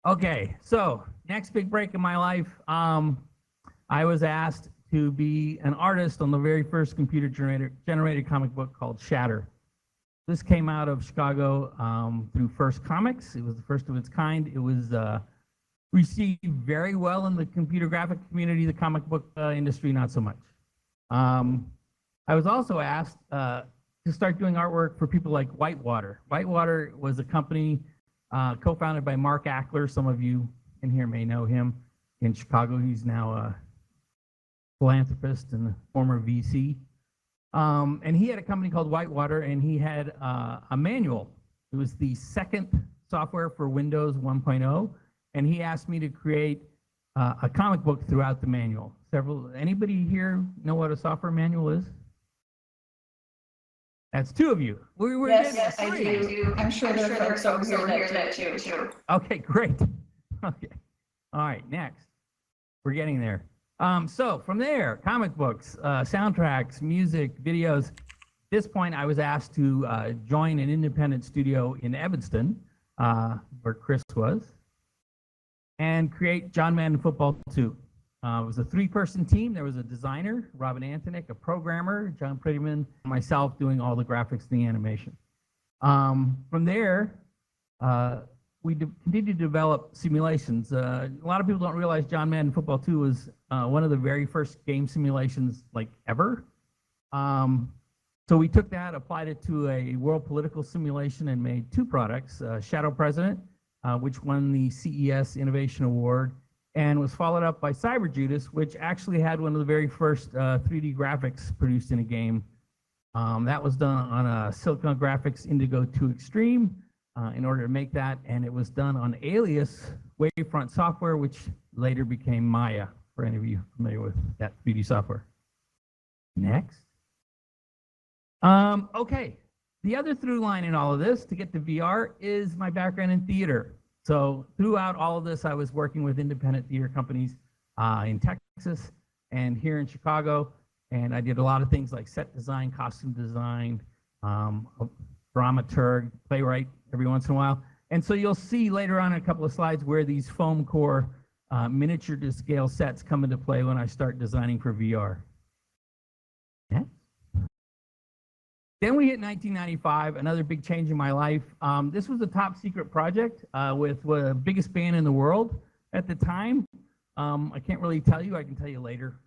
Okay, so next big break in my life, I was asked to be an artist on the very first computer generated comic book called Shatter. This came out of Chicago through First Comics. It was the first of its kind. It was received very well in the computer graphic community, the comic book industry, not so much. I was also asked to start doing artwork for people like Whitewater. Whitewater was a company co-founded by Mark Ackler. Some of you in here may know him in Chicago. He's now a philanthropist and a former VC. And he had a company called Whitewater, and he had a manual. It was the second software for Windows 1.0, and he asked me to create a comic book throughout the manual. Anybody here know what a software manual is? That's two of you. Yes, I do. I'm sure there are folks over here that do too. Okay, great. Okay. All right, next. We're getting there. So from there, comic books, soundtracks, music, videos. At this point, I was asked to join an independent studio in Evanston, where Chris was, and create John Madden Football 2. It was a 3-person team. There was a designer, Robin Antonick, a programmer, John Prettyman, myself doing all the graphics and the animation. From there, we continued to develop simulations. A lot of people don't realize John Madden Football 2 was one of the very first game simulations like ever. So we took that, applied it to a world political simulation, and made 2 products, Shadow President, which won the CES Innovation Award, and was followed up by Cyber Judas, which actually had one of the very first 3D graphics produced in a game. That was done on a Silicon Graphics Indigo 2 Extreme in order to make that, and it was done on Alias Wavefront software, which later became Maya, for any of you familiar with that 3D software. Next. Okay, the other through line in all of this, to get to VR, is my background in theater. So throughout all of this, I was working with independent theater companies in Texas and here in Chicago, and I did a lot of things like set design, costume design, dramaturg, playwright every once in a while. And so you'll see later on in a couple of slides where these foam core miniature to scale sets come into play when I start designing for VR. Yeah. Then we hit 1995, another big change in my life. This was a top secret project with the biggest band in the world at the time. I can't really tell you, I can tell you later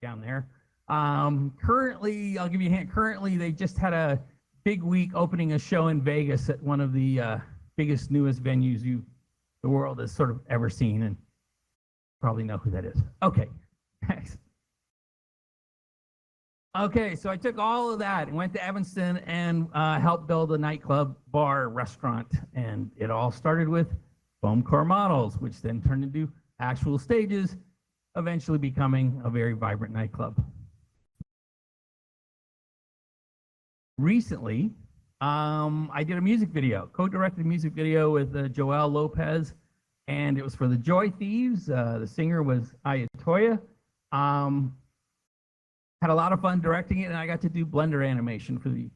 down there. Currently, I'll give you a hint, currently they just had a big week opening a show in Vegas at one of the biggest, newest venues the world has sort of ever seen, and probably know who that is. Okay, next. Okay, so I took all of that and went to Evanston and helped build a nightclub, bar, restaurant, and it all started with foam core models, which then turned into actual stages, eventually becoming a very vibrant nightclub. Recently, I did a music video, co-directed a music video with Joel Lopez, and it was for the Joy Thieves. The singer was Ayatoya. Had a lot of fun directing it, and I got to do Blender animation for the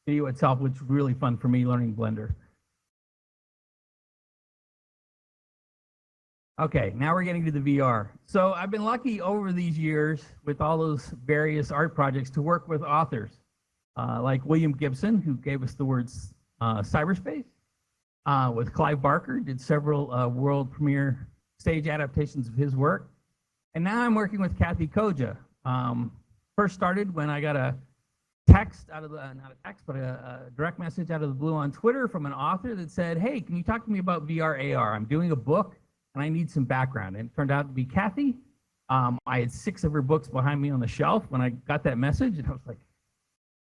video itself, which was really fun for me learning Blender. Okay, now we're getting to the VR. So I've been lucky over these years with all those various art projects to work with authors like William Gibson, who gave us the words cyberspace. With Clive Barker, did several world premiere stage adaptations of his work. And now I'm working with Kathy Koja. First started when I got a text out of the, not a text, but a direct message out of the blue on Twitter from an author that said, hey, can you talk to me about VR AR? I'm doing a book and I need some background. And it turned out to be Kathy. I had 6 of her books behind me on the shelf when I got that message, and I was like,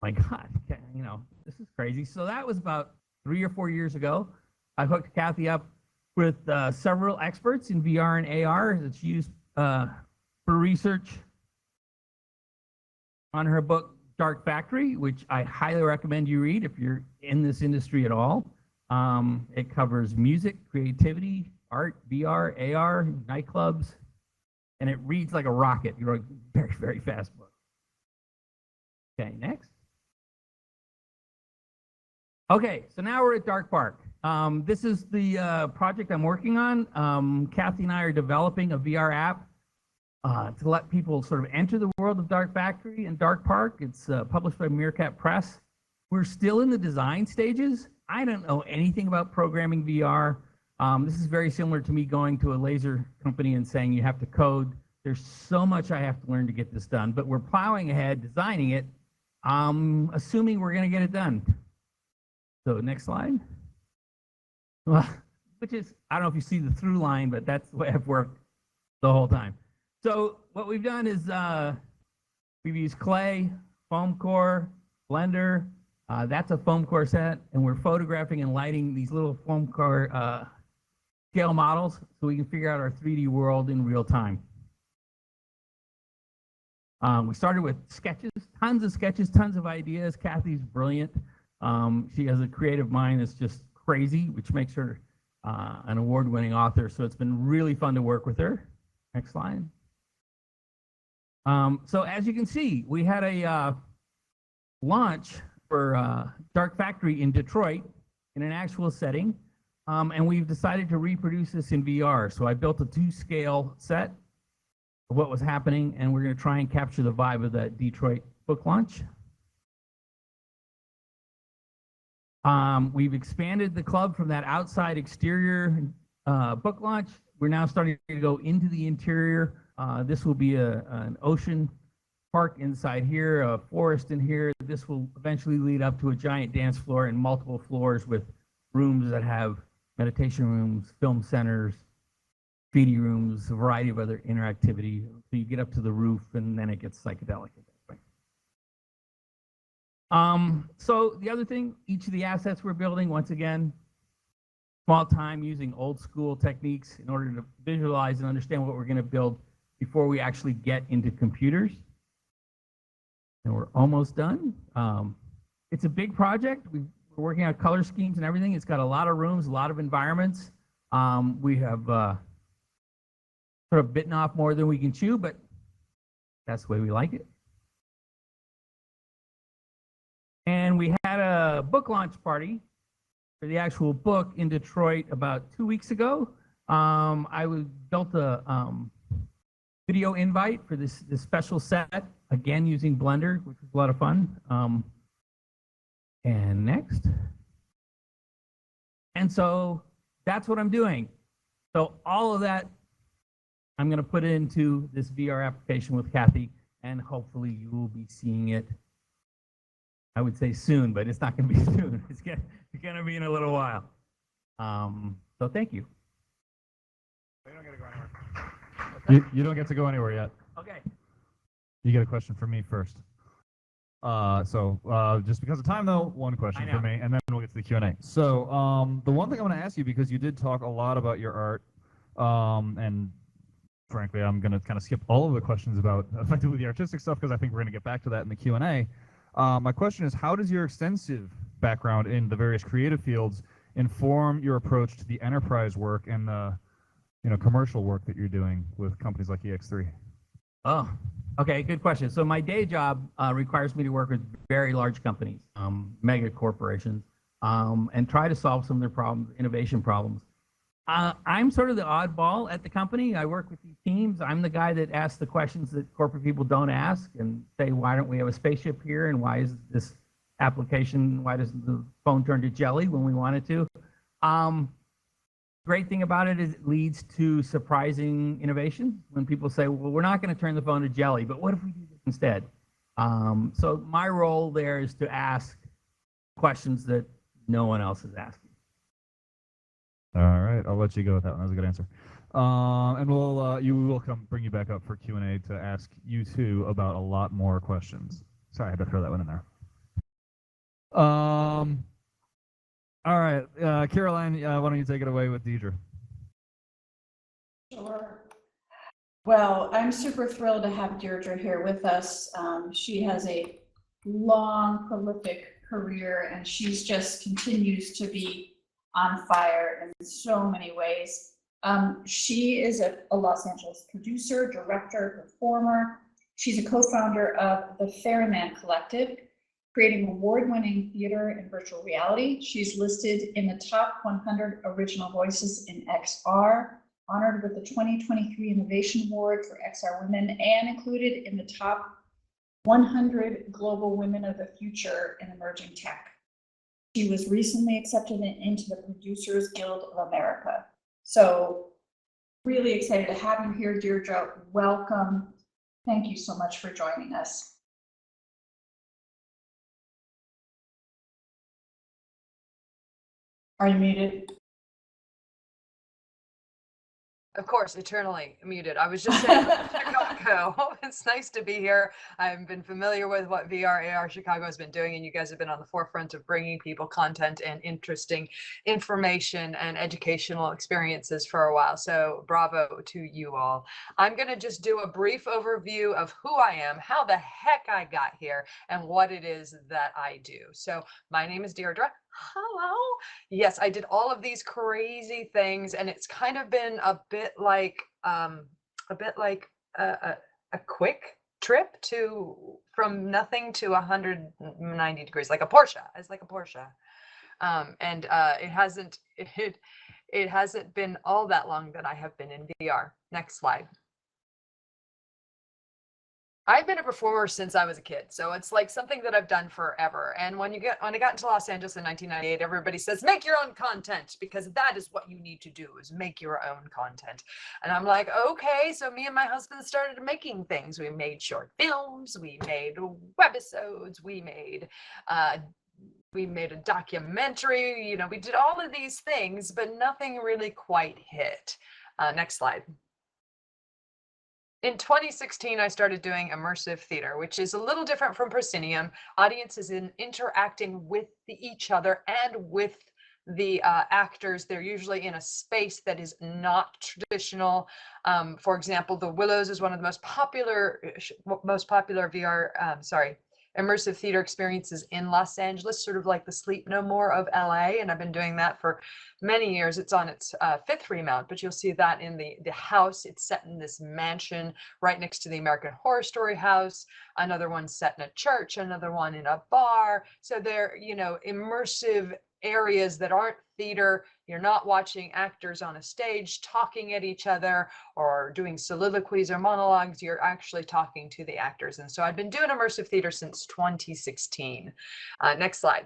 my God, you know, this is crazy. So that was about 3 or 4 years ago. I hooked Kathy up with several experts in VR and AR that's used for research on her book, Dark Factory, which I highly recommend you read if you're in this industry at all. It covers music, creativity, art, VR, AR, nightclubs, and it reads like a rocket. You're a very, very fast book. Okay, next. Okay, so now we're at Dark Park. This is the project I'm working on. Kathy and I are developing a VR app to let people sort of enter the world of Dark Factory and Dark Park. It's published by Meerkat Press. We're still in the design stages. I don't know anything about programming VR. This is very similar to me going to a laser company and saying you have to code. There's so much I have to learn to get this done, but we're plowing ahead, designing it, assuming we're going to get it done. So next slide. Well, which is, I don't know if you see the through line, but that's the way I've worked the whole time. So what we've done is we've used clay, foam core, blender. That's a foam core set, and we're photographing and lighting these little foam core scale models so we can figure out our 3D world in real time. We started with sketches, tons of ideas. Kathy's brilliant. She has a creative mind that's just crazy, which makes her an award-winning author. So it's been really fun to work with her. Next slide. So as you can see, we had a launch for Dark Factory in Detroit in an actual setting. And we've decided to reproduce this in VR. So I built a 2-scale set of what was happening, and we're going to try and capture the vibe of that Detroit book launch. We've expanded the club from that outside exterior book launch. We're now starting to go into the interior. This will be an ocean park inside here, a forest in here. This will eventually lead up to a giant dance floor and multiple floors with rooms that have meditation rooms, film centers, 3D rooms, a variety of other interactivity. So you get up to the roof and then it gets psychedelic at that point. So the other thing, each of the assets we're building, once again, small time using old school techniques in order to visualize and understand what we're going to build before we actually get into computers. And we're almost done. It's a big project. We're working on color schemes and everything. It's got a lot of rooms, a lot of environments. We have sort of bitten off more than we can chew, but that's the way we like it. And we had a book launch party for the actual book in Detroit about 2 weeks ago. I built a video invite for this special set, again using Blender, which was a lot of fun. And next. And so that's what I'm doing. So all of that, I'm going to put into this VR application with Kathy, and hopefully you will be seeing it, I would say soon, but it's not going to be soon. It's going to be in a little while. So thank you. You don't get to go anywhere. You don't get to go anywhere yet. Okay. You get a question from me first. Just because of time, though, one question for me, and then we'll get to the Q&A. So the one thing I want to ask you, because you did talk a lot about your art, and frankly, I'm going to kind of skip all of the questions about effectively the artistic stuff, because I think we're going to get back to that in the Q&A. My question is, how does your extensive background in the various creative fields inform your approach to the enterprise work and the commercial work that you're doing with companies like EX3? Oh, okay, good question. So my day job requires me to work with very large companies, mega corporations, and try to solve some of their problems, innovation problems. I'm sort of the oddball at the company. I work with these teams. I'm the guy that asks the questions that corporate people don't ask and say, why don't we have a spaceship here? And why is this application, why does the phone turn to jelly when we want it to? Great thing about it is it leads to surprising innovation. When people say, well, we're not going to turn the phone to jelly, but what if we do this instead? So my role there is to ask questions that no one else is asking. All right, I'll let you go with that one. That was a good answer. And we'll bring you back up for Q&A to ask you two about a lot more questions. Sorry, I had to throw that one in there. All right, Caroline, why don't you take it away with Deidre? Sure. Well, I'm super thrilled to have Deirdre here with us. She has a long, prolific career, and she's just continues to be on fire in so many ways. She is a Los Angeles producer, director, performer. She's a co-founder of the Ferryman Collective, creating award-winning theater and virtual reality. She's listed in the top 100 original voices in XR, honored with the 2023 Innovation Award for XR Women, and included in the top 100 global women of the future in emerging tech. She was recently accepted into the Producers Guild of America. So really excited to have you here, Deirdre. Welcome. Thank you so much for joining us. Are you muted? Of course, eternally muted. I was just saying, Chicago, it's nice to be here. I've been familiar with what VR/AR Chicago has been doing, and you guys have been on the forefront of bringing people content and interesting information and educational experiences for a while. So bravo to you all. I'm going to just do a brief overview of who I am, how the heck I got here, and what it is that I do. So my name is Deirdre. Hello. Yes, I did all of these crazy things, and it's kind of been a bit like a quick trip from nothing to 190 degrees, like a Porsche. It's like a Porsche. It hasn't been all that long that I have been in VR. Next slide. I've been a performer since I was a kid, so it's like something that I've done forever. And when I got into Los Angeles in 1998, everybody says, make your own content, because that is what you need to do, is make your own content. And I'm like, okay. So me and my husband started making things. We made short films, we made webisodes, we made a documentary, you know, we did all of these things, but nothing really quite hit. Next slide. In 2016, I started doing immersive theater, which is a little different from proscenium. Audiences interacting with each other and with the actors. They're usually in a space that is not traditional. For example, The Willows is one of the most popular immersive theater experiences in Los Angeles, sort of like the Sleep No More of LA. And I've been doing that for many years. It's on its fifth remount, but you'll see that in the house. It's set in this mansion right next to the American Horror Story house. Another one set in a church, another one in a bar. So they're, you know, immersive areas that aren't theater. You're not watching actors on a stage talking at each other or doing soliloquies or monologues. You're actually talking to the actors. And so I've been doing immersive theater since 2016. Next slide.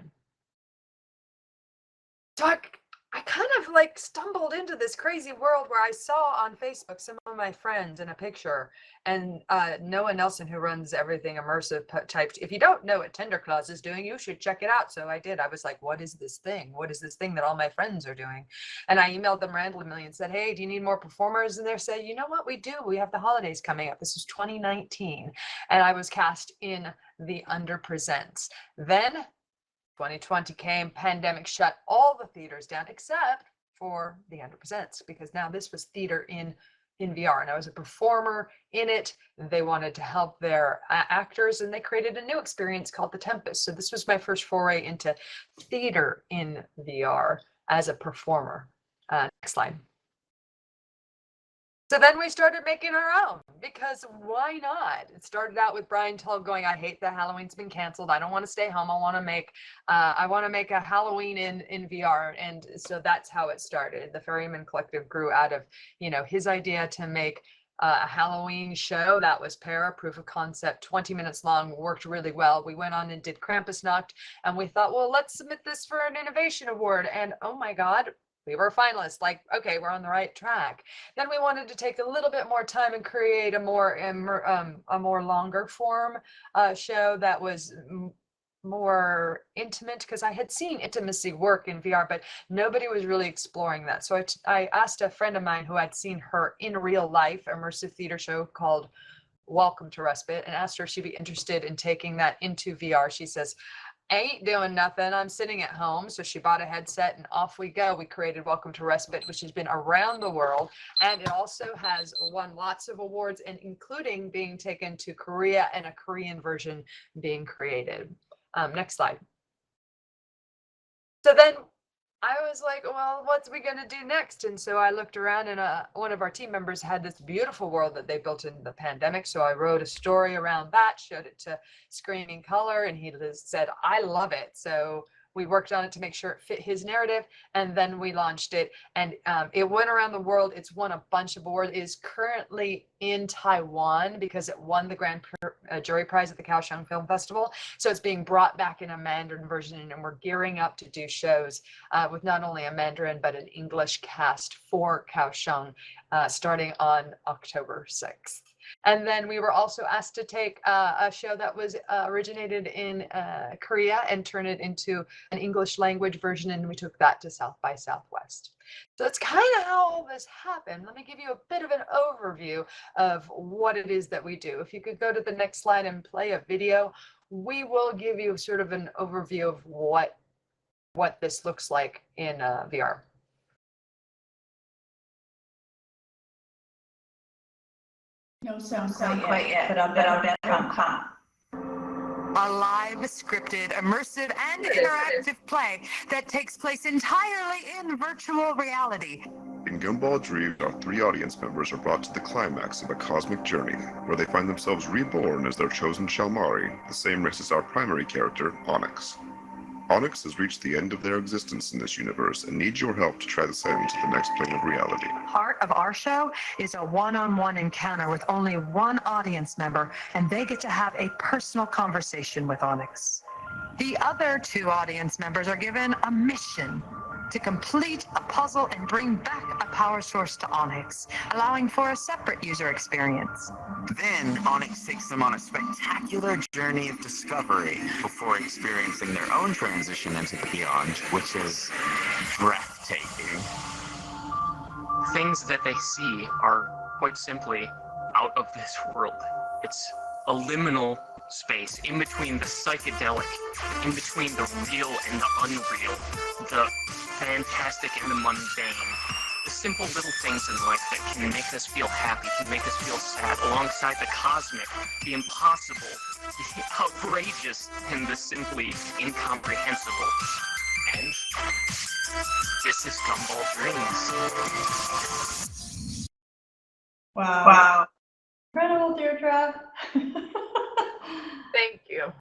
So I kind of like stumbled into this crazy world where I saw on Facebook some of my friends in a picture, and Noah Nelson, who runs everything immersive, typed, if you don't know what Tender Claws is doing, you should check it out. So I did. I was like, what is this thing? What is this thing that all my friends are doing? And I emailed them randomly and said, hey, do you need more performers? And they said, you know what, we do. We have the holidays coming up. This was 2019. And I was cast in the Under Presents. Then 2020 came, pandemic shut all the theaters down except for the Under Presents, because now this was theater in VR, and I was a performer in it. They wanted to help their actors, and they created a new experience called The Tempest. So this was my first foray into theater in VR as a performer. Next slide. So then we started making our own, because why not? It started out with Brian Tull going, I hate that Halloween's been canceled. I don't want to stay home. I want to make a Halloween in VR. And so that's how it started. The Ferryman Collective grew out of, you know, his idea to make a Halloween show that was proof of concept, 20 minutes long, worked really well. We went on and did Krampusnacht, and we thought, well, let's submit this for an innovation award. And oh my God, we were finalists. Like, okay, we're on the right track. Then we wanted to take a little bit more time and create a more longer form show that was more intimate, because I had seen intimacy work in VR, but nobody was really exploring that. So I asked a friend of mine who had seen her in real life immersive theater show called Welcome to Respite, and asked her if she'd be interested in taking that into VR. She says, ain't doing nothing. I'm sitting at home. So she bought a headset and off we go. We created Welcome to Respite, which has been around the world. And it also has won lots of awards, and including being taken to Korea and a Korean version being created. Next slide. So then I was like, well, what's we going to do next? And so I looked around, and one of our team members had this beautiful world that they built in the pandemic. So I wrote a story around that, showed it to Screaming Color, and he said, I love it. So we worked on it to make sure it fit his narrative, and then we launched it, and it went around the world. It's won a bunch of awards. It is currently in Taiwan because it won the Grand Jury Prize at the Kaohsiung Film Festival. So it's being brought back in a Mandarin version, and we're gearing up to do shows with not only a Mandarin but an English cast for Kaohsiung starting on October 6th. And then we were also asked to take a show that was originated in Korea and turn it into an English language version, and we took that to South by Southwest. So that's kind of how all this happened. Let me give you a bit of an overview of what it is that we do. If you could go to the next slide and play a video, we will give you sort of an overview of what this looks like in VR. No sound quite yet, but I'll bet it'll come. A live, scripted, immersive, and interactive play that takes place entirely in virtual reality. In Gumball Dreams, our 3 audience members are brought to the climax of a cosmic journey, where they find themselves reborn as their chosen Shalmari, the same race as our primary character, Onyx. Onyx has reached the end of their existence in this universe and needs your help to transcend to the next plane of reality. Part of our show is a one-on-one encounter with only one audience member, and they get to have a personal conversation with Onyx. The other 2 audience members are given a mission to complete a puzzle and bring back a power source to Onyx, allowing for a separate user experience. Then Onyx takes them on a spectacular journey of discovery before experiencing their own transition into the beyond, which is breathtaking. Things that they see are quite simply out of this world. It's a liminal space in between the psychedelic, in between the real and the unreal, the fantastic and the mundane, the simple little things in life that can make us feel happy, can make us feel sad, alongside the cosmic, the impossible, the outrageous, and the simply incomprehensible. And this is Gumball Dreams. Wow. Incredible, Deirdre. Thank you.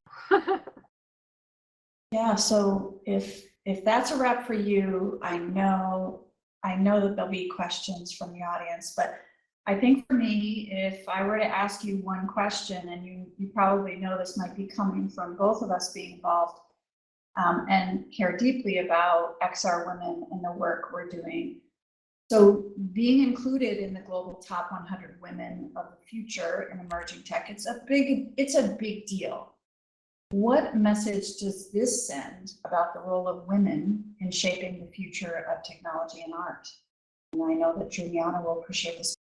Yeah, so if that's a wrap for you, I know that there'll be questions from the audience, but I think for me, if I were to ask you one question, and you probably know this might be coming from both of us being involved and care deeply about XR women and the work we're doing. So being included in the global top 100 women of the future in emerging tech, it's a big deal. What message does this send about the role of women in shaping the future of technology and art? And I know that Juliana will appreciate this.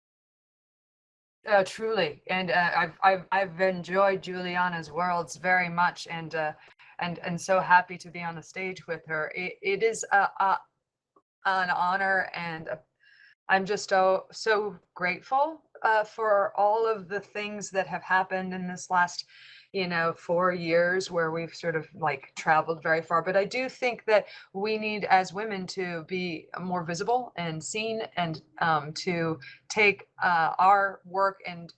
Truly, and I've enjoyed Juliana's worlds very much, and so happy to be on the stage with her. It is an honor, and I'm just so grateful for all of the things that have happened in this last 4 years, where we've sort of like traveled very far. But I do think that we need, as women, to be more visible and seen, and to take our work and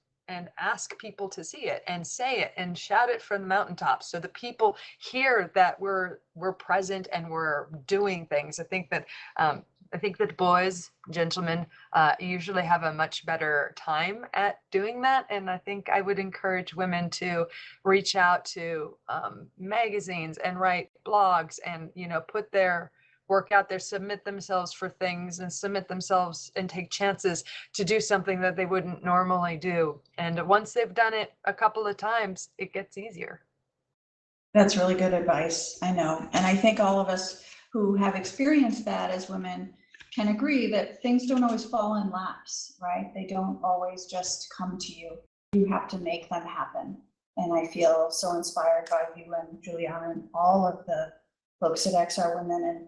ask people to see it and say it and shout it from the mountaintops, so the people hear that we're present and we're doing things. I think that boys, gentlemen, usually have a much better time at doing that. And I think I would encourage women to reach out to magazines and write blogs and, put their work out there, submit themselves for things, and submit themselves and take chances to do something that they wouldn't normally do. And once they've done it a couple of times, it gets easier. That's really good advice, I know. And I think all of us who have experienced that as women can agree that things don't always fall in laps, right? They don't always just come to you. You have to make them happen. And I feel so inspired by you and Juliana and all of the folks at XR Women.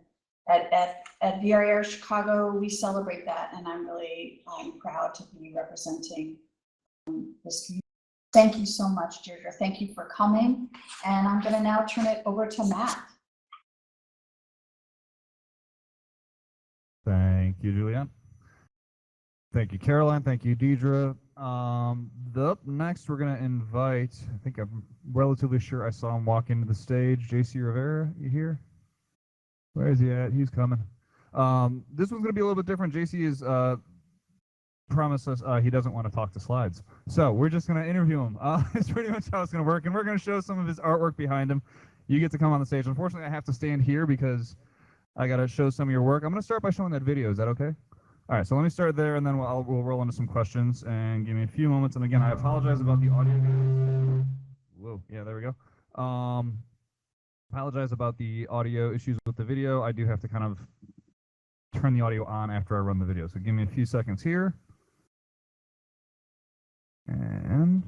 And at VRAR Chicago, we celebrate that. And I'm proud to be representing this community. Thank you so much, Deirdre. Thank you for coming. And I'm going to now turn it over to Matt. Thank you, Julianne. Thank you, Caroline. Thank you, Deidre. Next, we're going to invite, I think I'm relatively sure I saw him walk into the stage. JC Rivera, you here? Where is he at? He's coming. This one's going to be a little bit different. JC is promised us he doesn't want to talk to slides. So we're just going to interview him. It's pretty much how it's going to work. And we're going to show some of his artwork behind him. You get to come on the stage. Unfortunately, I have to stand here because I got to show some of your work. I'm going to start by showing that video. Is that okay? All right, so let me start there, and then we'll roll into some questions, and give me a few moments. And again, I apologize about the audio. Whoa, yeah, there we go. Apologize about the audio issues with the video. I do have to kind of turn the audio on after I run the video. So give me a few seconds here. And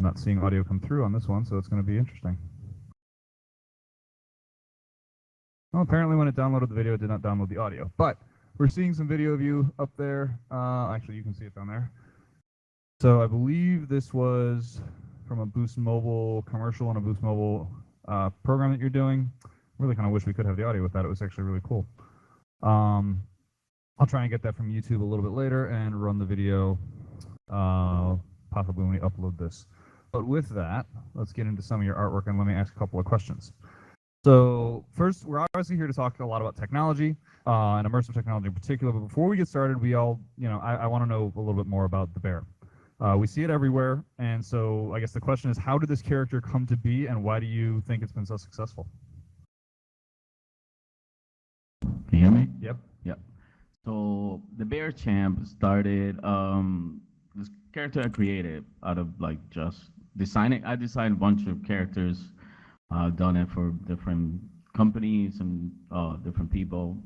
I'm not seeing audio come through on this one, so it's going to be interesting. Well, apparently when it downloaded the video, it did not download the audio. But we're seeing some video of you up there. Actually, you can see it down there. So I believe this was from a Boost Mobile commercial and a Boost Mobile program that you're doing. Really kind of wish we could have the audio with that. It was actually really cool. I'll try and get that from YouTube a little bit later and run the video possibly when we upload this. But with that, let's get into some of your artwork and let me ask a couple of questions. So first, we're obviously here to talk a lot about technology and immersive technology in particular. But before we get started, I want to know a little bit more about the bear. We see it everywhere, and so I guess the question is, how did this character come to be, and why do you think it's been so successful? Can you hear me? Yep. Yep. So the Bear Champ started, this character I created out of just designing. I designed a bunch of characters. I've done it for different companies and different people.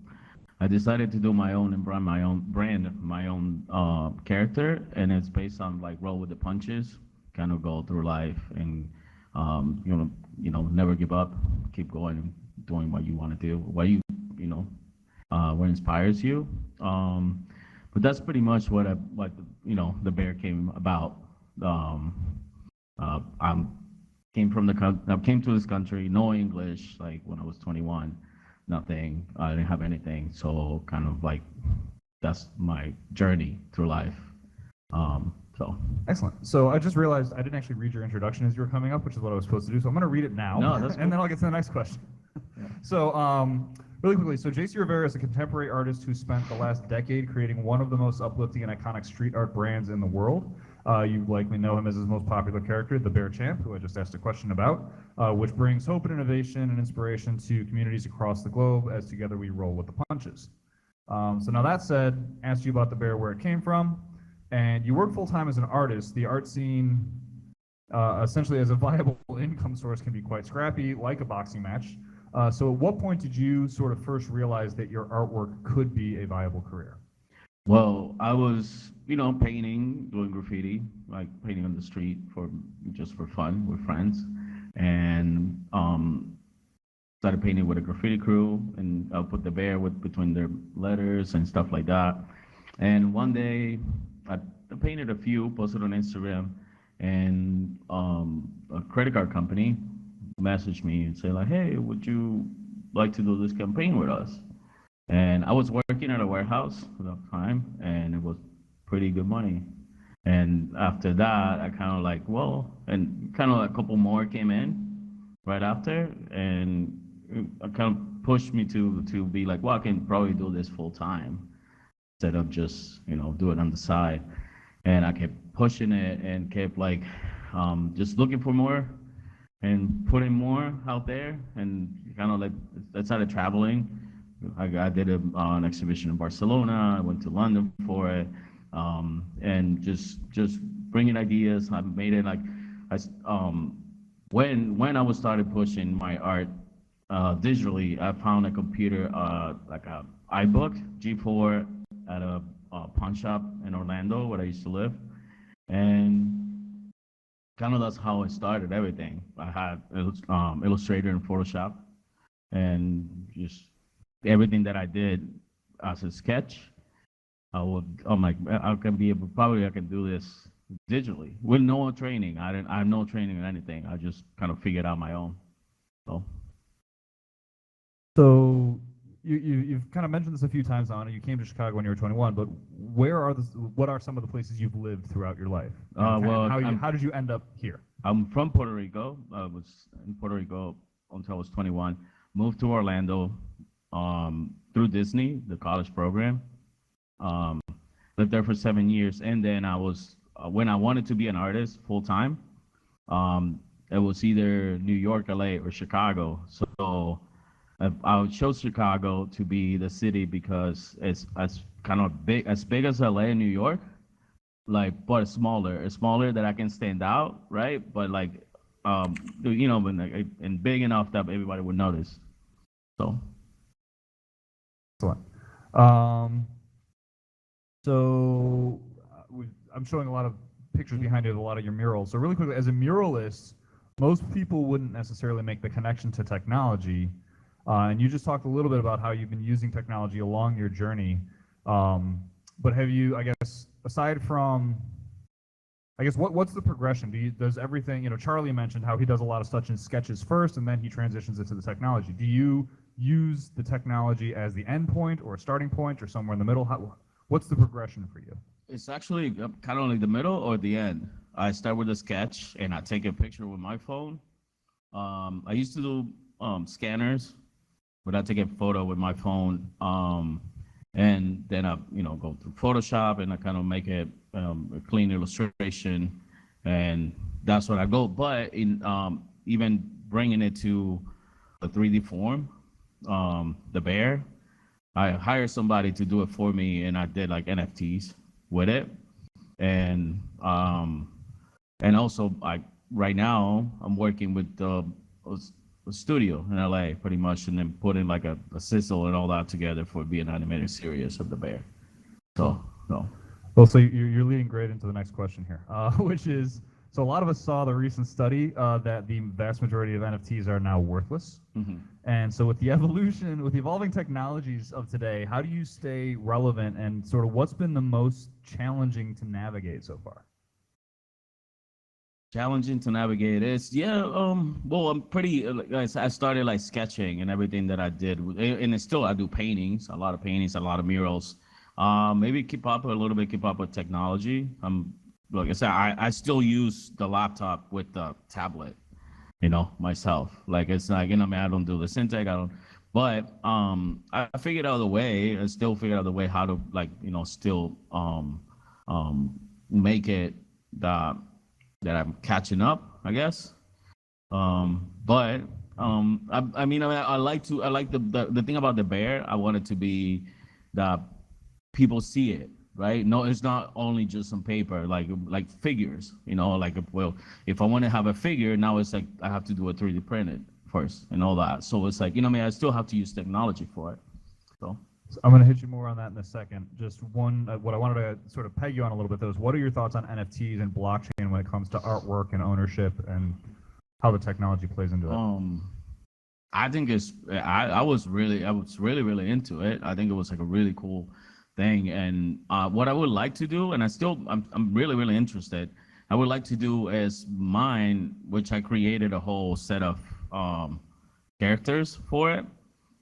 I decided to do my own and brand my own character, and it's based on roll with the punches, kind of go through life and never give up, keep going and doing what you want to do, what inspires you. But that's pretty much what the bear came about. I came to this country, no English, when I was 21, nothing. I didn't have anything. So kind of that's my journey through life. Excellent. So I just realized I didn't actually read your introduction as you were coming up, which is what I was supposed to do. So I'm going to read it now, no, that's cool. And then I'll get to the next question. Yeah. So really quickly, so JC Rivera is a contemporary artist who spent the last decade creating one of the most uplifting and iconic street art brands in the world. You likely know him as his most popular character, the Bear Champ, who I just asked a question about, which brings hope and innovation and inspiration to communities across the globe as together we roll with the punches. So now that said, asked you about the bear, where it came from, and you work full-time as an artist. The art scene, essentially as a viable income source, can be quite scrappy, like a boxing match. So at what point did you sort of first realize that your artwork could be a viable career? Well, I was, painting, doing graffiti, painting on the street just for fun with friends, and started painting with a graffiti crew, and I put the bear between their letters and stuff like that. And one day, I painted a few, posted on Instagram, and a credit card company messaged me and said hey, would you like to do this campaign with us? And I was working at a warehouse at that time, and it was pretty good money. And after that, I kind of and kind of a couple more came in right after, and it kind of pushed me to be well, I can probably do this full time instead of just do it on the side. And I kept pushing it and kept just looking for more and putting more out there, and kind of I started traveling. I did an exhibition in Barcelona. I went to London for it, and just bringing ideas. I made it when I was started pushing my art digitally. I found a computer, a iBook G4 at a pawn shop in Orlando, where I used to live, and kind of that's how I started everything. I had Illustrator and Photoshop, and just everything that I did as a sketch, I'm like, I can be able, probably I can do this digitally with no training. I have no training or anything. I just kind of figured out my own. So. So you've kind of mentioned this a few times on it. You came to Chicago when you were 21, but what are some of the places you've lived throughout your life? Well, how did you end up here? I'm from Puerto Rico. I was in Puerto Rico until I was 21. Moved to Orlando through Disney, the college program. Lived there for 7 years, and then I was when I wanted to be an artist full time, it was either New York, LA, or Chicago. So I chose Chicago to be the city because it's kind of big, as big as LA and New York, like, but it's smaller. It's smaller that I can stand out, right? But like, and big enough that everybody would notice. So. Excellent. So I'm showing a lot of pictures behind you of a lot of your murals. So really quickly, as a muralist, most people wouldn't necessarily make the connection to technology. And you just talked a little bit about how you've been using technology along your journey. But have you, I guess, aside from, I guess, what's the progression? Does everything, Charlie mentioned how he does a lot of such in sketches first, and then he transitions into the technology. Do you use the technology as the end point or a starting point or somewhere in the middle? What's the progression for you? It's actually kind of like the middle or the end. I start with a sketch and I take a picture with my phone. I used to do scanners, but I take a photo with my phone. And then I, go through Photoshop and I kind of make it a clean illustration, and that's what I go. But in even bringing it to a 3D form, the bear, I hired somebody to do it for me, and I did like NFTs with it, and also right now I'm working with a studio in LA pretty much, and then putting like a sizzle and all that together for be an animated series of the bear. So no. Well, so you're leading great into the next question here, which is, so a lot of us saw the recent study that the vast majority of NFTs are now worthless. Mm-hmm. And so with the evolving technologies of today, how do you stay relevant, and sort of what's been the most challenging to navigate so far? Challenging to navigate is, well, I'm pretty, I started like sketching and everything that I did, and it's still, I do paintings, a lot of murals. Maybe keep up with technology. Like I said, I still use the laptop with the tablet, myself. Like, it's like, I don't do the syntax, but I figured out a way, how to, like, still make it that I'm catching up, I guess. I like the thing about the bear. I want it to be that people see it, right? No, it's not only just on paper, like figures, like, if I want to have a figure, now it's like I have to do a 3D printed first and all that. So it's like, I still have to use technology for it. So I'm going to hit you more on that in a second. Just one, what I wanted to sort of peg you on a little bit, though, is what are your thoughts on NFTs and blockchain when it comes to artwork and ownership, and how the technology plays into it? I think I was really into it. I think it was like a really cool thing. And what I would like to do, and I'm really interested, I would like to do is mine, which I created a whole set of characters for it,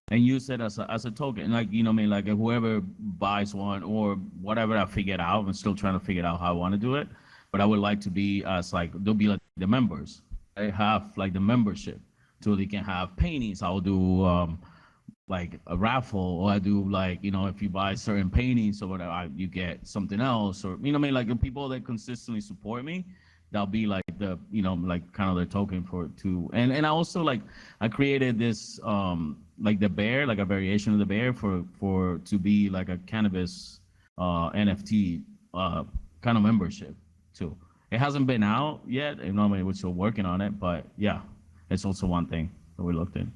and use it as a token, like, like whoever buys one or whatever, I figured out. I'm still trying to figure out how I want to do it, but I would like to be as like, they'll be like the members. I have like the membership, so they can have paintings. I'll do like a raffle, or I do like, if you buy certain paintings or whatever, you get something else, or like the people that consistently support me, that'll be like the, like kind of the token for it too. And I also, like, I created this like the bear, like a variation of the bear to be like a cannabis NFT kind of membership too. It hasn't been out yet, we're still working on it, but yeah, it's also one thing that we looked in.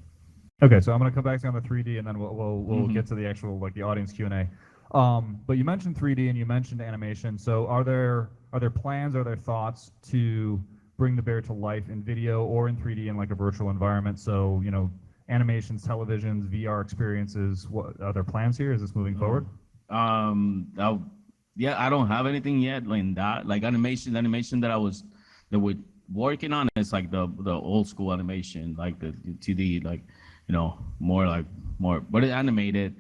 Okay, so I'm going to come back to you on the 3D, and then we'll get to the actual, like, the audience Q&A. But you mentioned 3D and you mentioned animation. So are there plans, are there thoughts to bring the bear to life in video or in 3D in like a virtual environment. So, you know, animations, televisions, VR experiences. What are there plans here? Is this moving forward? Yeah, I don't have anything yet like that. Like animation that we're working on is like the old school animation, like the 2D, like, you know, more, but it's animated.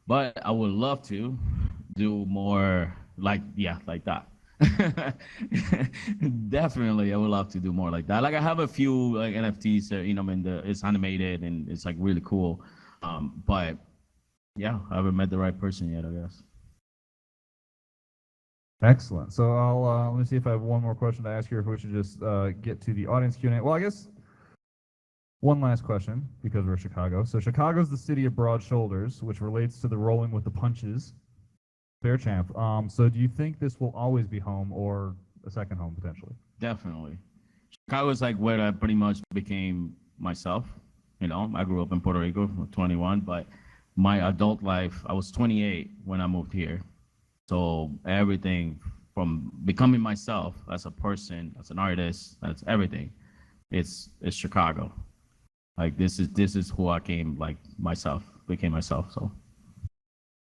But I would love to do more like that. Definitely, I would love to do more like that. Like I have a few like NFTs that, you know, it's animated and it's like really cool. But yeah, I haven't met the right person yet, I guess. Excellent. So I'll let me see if I have one more question to ask here. If we should just get to the audience Q&A. Well, I guess one last question because we're Chicago. So Chicago's the city of broad shoulders, which relates to the rolling with the punches. Fair champ. So do you think this will always be home or a second home potentially? Definitely. Chicago is like where I pretty much became myself. You know, I grew up in Puerto Rico, 21, but my adult life, I was 28 when I moved here. So everything from becoming myself as a person, as an artist, that's everything. It's Chicago. Like this is who I became myself. So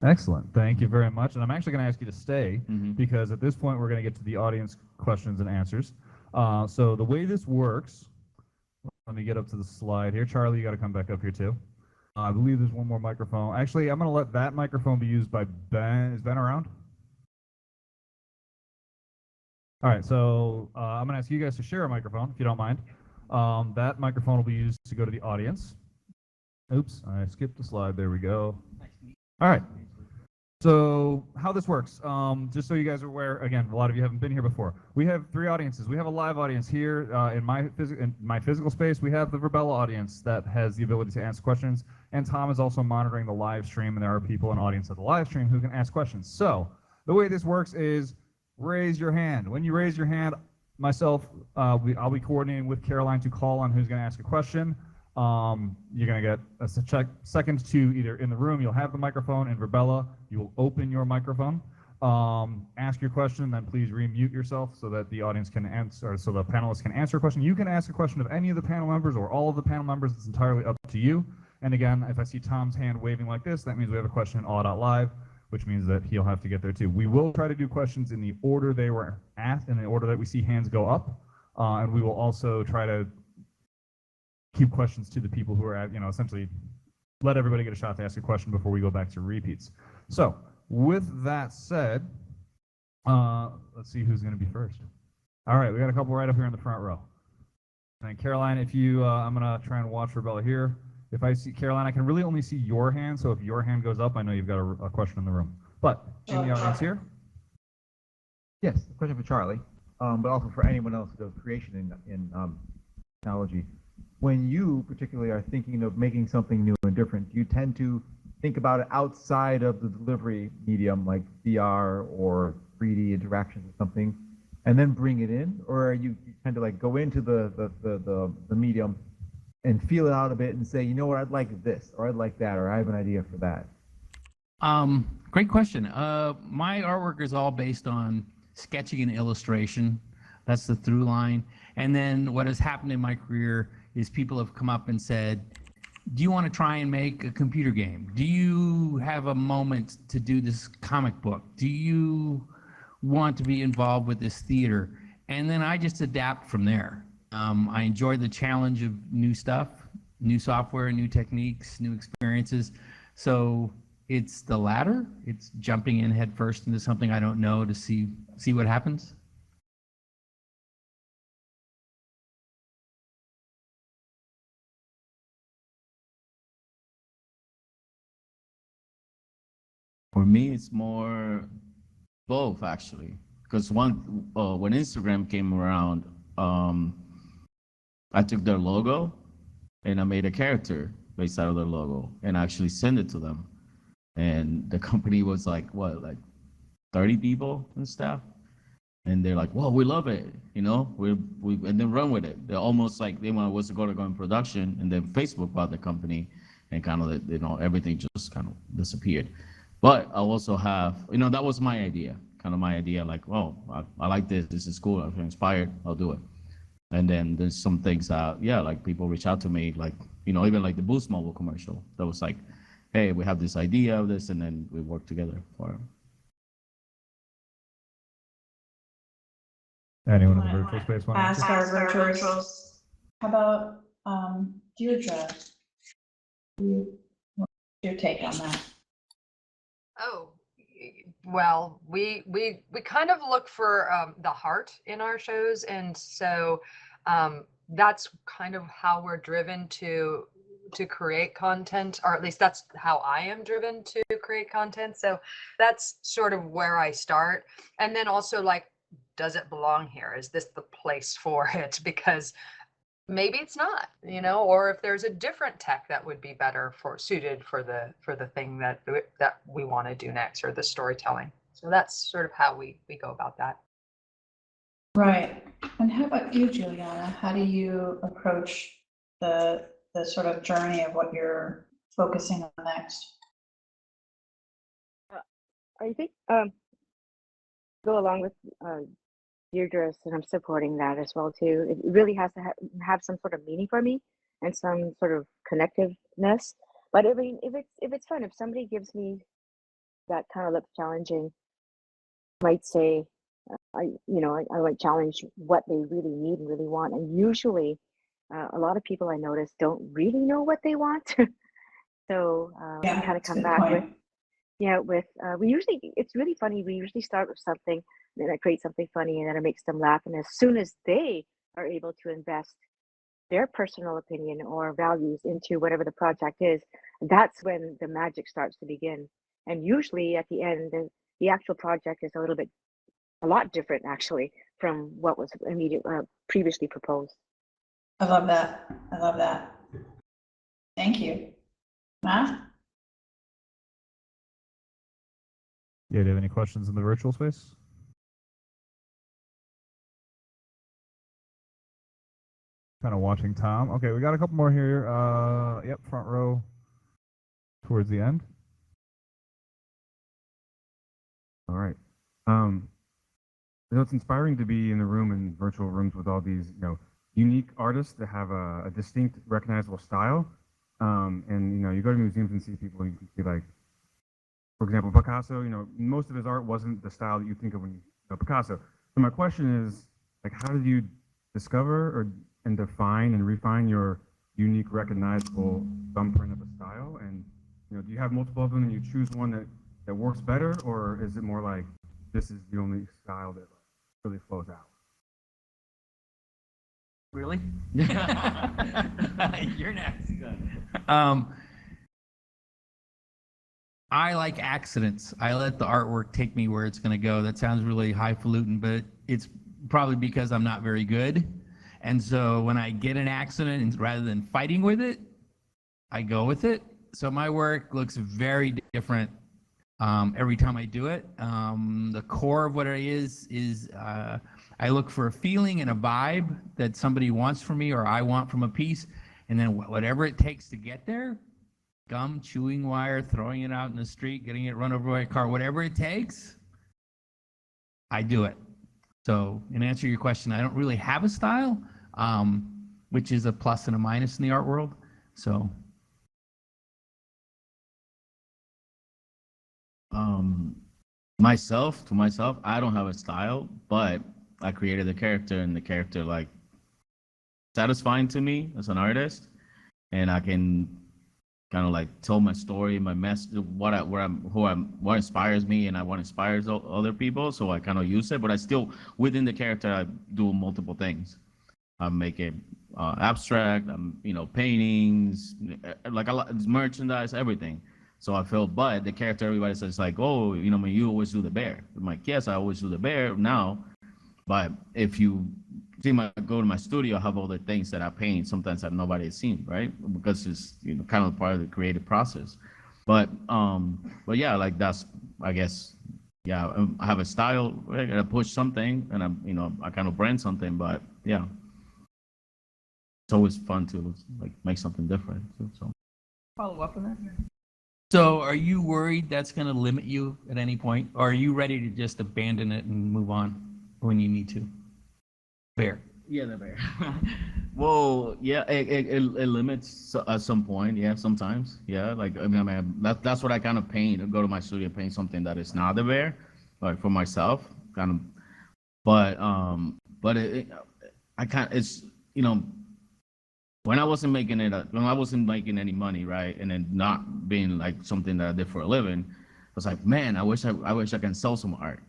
excellent. Thank you very much. And I'm actually going to ask you to stay because at this point we're going to get to the audience questions and answers. So the way this works, let me get up to the slide here. Charlie, you got to come back up here too. I believe there's one more microphone. Actually, I'm going to let that microphone be used by Ben. Is Ben around? All right, so I'm going to ask you guys to share a microphone, if you don't mind. That microphone will be used to go to the audience. Oops, I skipped a slide. There we go. All right. So how this works, just so you guys are aware, again, a lot of you haven't been here before. We have 3 audiences. We have a live audience here in my physical space. We have the Verbella audience that has the ability to ask questions, and Tom is also monitoring the live stream, and there are people in the audience at the live stream who can ask questions. So the way this works is raise your hand. When you raise your hand, myself, I'll be coordinating with Caroline to call on who's going to ask a question. You're going to get a second to either in the room, you'll have the microphone, and Verbella, you will open your microphone, ask your question, then please remute yourself so that the audience can answer, or so the panelists can answer a question. You can ask a question of any of the panel members or all of the panel members. It's entirely up to you. And again, if I see Tom's hand waving like this, that means we have a question in all.live, which means that he'll have to get there too. We will try to do questions in the order they were asked, in the order that we see hands go up, and we will also try to keep questions to the people who are at, you know, essentially let everybody get a shot to ask a question before we go back to repeats. So with that said, let's see who's going to be first. All right, we got a couple right up here in the front row. And Caroline, if you, I'm going to try and watch Rebella here. If I see Caroline, I can really only see your hand, so if your hand goes up, I know you've got a question in the room. But in the audience here? Yes, a question for Charlie, but also for anyone else who does creation in technology. When you particularly are thinking of making something new and different, do you tend to think about it outside of the delivery medium like VR or 3D interactions or something, and then bring it in, or are you tend to like go into the medium and feel it out a bit and say, you know what, I'd like this, or I'd like that, or I have an idea for that? Great question. My artwork is all based on sketching and illustration. That's the through line. And then what has happened in my career is people have come up and said, do you want to try and make a computer game? Do you have a moment to do this comic book? Do you want to be involved with this theater? And then I just adapt from there. I enjoy the challenge of new stuff, new software, new techniques, new experiences. So it's the latter. It's jumping in head first into something I don't know to see what happens. For me, it's more both actually, because when Instagram came around, I took their logo and I made a character based out of their logo and actually sent it to them. And the company was like, what, like 30 people and stuff? And they're like, well, we love it, you know, we and then run with it. They're almost like they want us to go in production, and then Facebook bought the company and kind of, you know, everything just kind of disappeared. But I also have, you know, that was my idea, like, oh, I like this is cool, I'm inspired, I'll do it. And then there's some things that, yeah, like people reach out to me, like, you know, even like the Boost Mobile commercial that was like, hey, we have this idea of this, and then we work together for it. Anyone in the virtual space want to Ask our virtuals. How about Deirdre? What's your take on that? Oh, well, we kind of look for the heart in our shows, and so that's kind of how we're driven to create content, or at least that's how I am driven to create content. So that's sort of where I start, and then also like, does it belong here? Is this the place for it? Because maybe it's not, you know, or if there's a different tech that would be better suited for the thing that we want to do next, or the storytelling. So that's sort of how we go about that. Right. And how about you, Juliana? How do you approach the sort of journey of what you're focusing on next? I think go along with Deirdre's, and I'm supporting that as well too. It really has to have some sort of meaning for me and some sort of connectiveness. But I mean, if it's fun, if somebody gives me that kind of lip challenging, might say, I might challenge what they really need and really want. And usually, a lot of people I notice don't really know what they want. So we kind of come back with. We usually, it's really funny. We usually start with something, then I create something funny, and then it makes them laugh. And as soon as they are able to invest their personal opinion or values into whatever the project is, that's when the magic starts to begin. And usually at the end, the actual project is a lot different actually from what was previously proposed. I love that. I love that. Thank you. Matt? Yeah, do you have any questions in the virtual space? Kind of watching Tom. Okay, we got a couple more here. Yep, front row towards the end. All right. It's inspiring to be in the room in virtual rooms with all these, unique artists that have a distinct, recognizable style. And you go to museums and see people, and you can see, like, for example, Picasso. Most of his art wasn't the style that you think of when you know Picasso. So my question is, like, how did you discover and define and refine your unique, recognizable thumbprint of a style? And do you have multiple of them and you choose one that works better, or is it more like this is the only style that really flows out? Really? You're next. I like accidents. I let the artwork take me where it's going to go. That sounds really highfalutin, but it's probably because I'm not very good. And so when I get an accident, and rather than fighting with it, I go with it. So my work looks very different every time I do it. The core of what it is I look for a feeling and a vibe that somebody wants from me or I want from a piece, and then whatever it takes to get there, gum, chewing wire, throwing it out in the street, getting it run over by a car, whatever it takes, I do it. So in answer to your question, I don't really have a style, which is a plus and a minus in the art world. So To myself, I don't have a style, but I created the character, and the character, like, satisfying to me as an artist, and I can kind of like tell my story, my message, what inspires me, and what inspires other people. So I kind of use it, but I still, within the character, I do multiple things. I make it abstract, paintings, like a lot, merchandise, everything. So I feel, but the character, everybody says, like, oh, you always do the bear. I'm like, yes, I always do the bear now. But if you go to my studio, I have all the things that I paint sometimes that nobody has seen, right? Because it's kind of part of the creative process. But yeah, like, that's, I guess, yeah, I have a style, right? I push something, and I kind of brand something, but yeah, it's always fun to like make something different. So Follow up on that. So are you worried that's going to limit you at any point, or are you ready to just abandon it and move on when you need to? Fair. Yeah, the bear. Well, yeah, it limits at some point. Yeah, sometimes. Yeah, like that's what I kind of paint. I go to my studio, paint something that is not the bear, like for myself, kind of. But I can't. It's you know when I wasn't making any money, right, and then not being like something that I did for a living, I was like, man, I wish I can sell some art.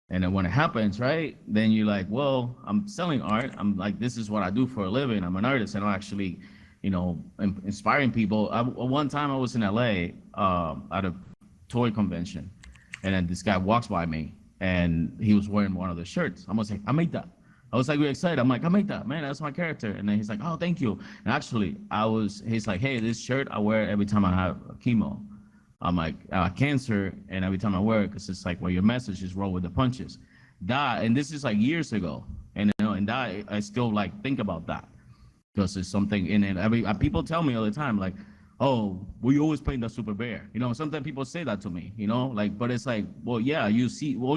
And then when it happens, right, then you're like, well, I'm selling art. I'm like, this is what I do for a living. I'm an artist, and I'm actually, inspiring people. One time I was in LA at a toy convention, and then this guy walks by me, and he was wearing one of the shirts. I was like, I made that. I was like really excited. I'm like, I made that, man. That's my character. And then he's like, oh, thank you. And actually, he's like, hey, this shirt I wear every time I have chemo. I'm like, cancer, and every time I wear it, because it's like, well, your message is roll with the punches. That, and this is like years ago, and and that I still like think about that because it's something in it. I mean, people tell me all the time, like, oh, well, you always paint the super bear. Sometimes people say that to me, like, but it's like, well, yeah, all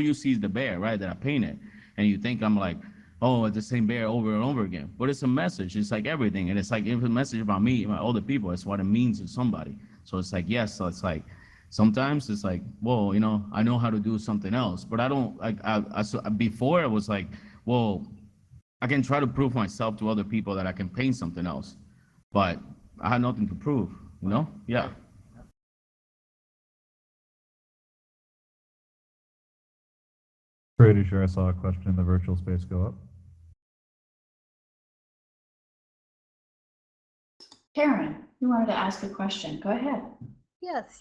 you see is the bear, right, that I painted, and you think I'm like, oh, it's the same bear over and over again. But it's a message. It's like everything, and it's like if it's a message about me, about other people, it's what it means to somebody. So it's like, yes, so it's like sometimes it's like, well, I know how to do something else, but I don't like. So before it was like, well, I can try to prove myself to other people that I can paint something else, but I had nothing to prove. Yeah. Pretty sure I saw a question in the virtual space go up. Karen, you wanted to ask a question. Go ahead. Yes.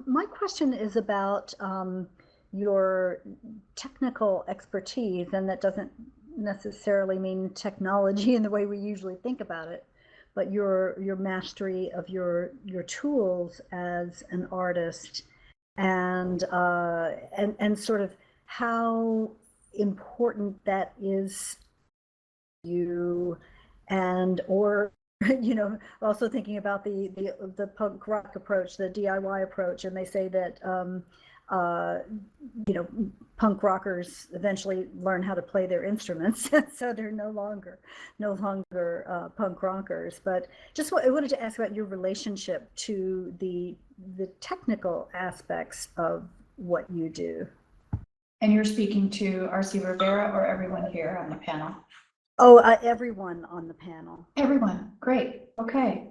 My question is about your technical expertise, and that doesn't necessarily mean technology in the way we usually think about it, but your mastery of your tools as an artist, and sort of how important that is to you, and or also thinking about the punk rock approach, the DIY approach, and they say that punk rockers eventually learn how to play their instruments, so they're no longer punk rockers. But I wanted to ask about your relationship to the technical aspects of what you do. And you're speaking to R.C. Rivera or everyone here on the panel? Oh, everyone on the panel. Everyone, great. Okay.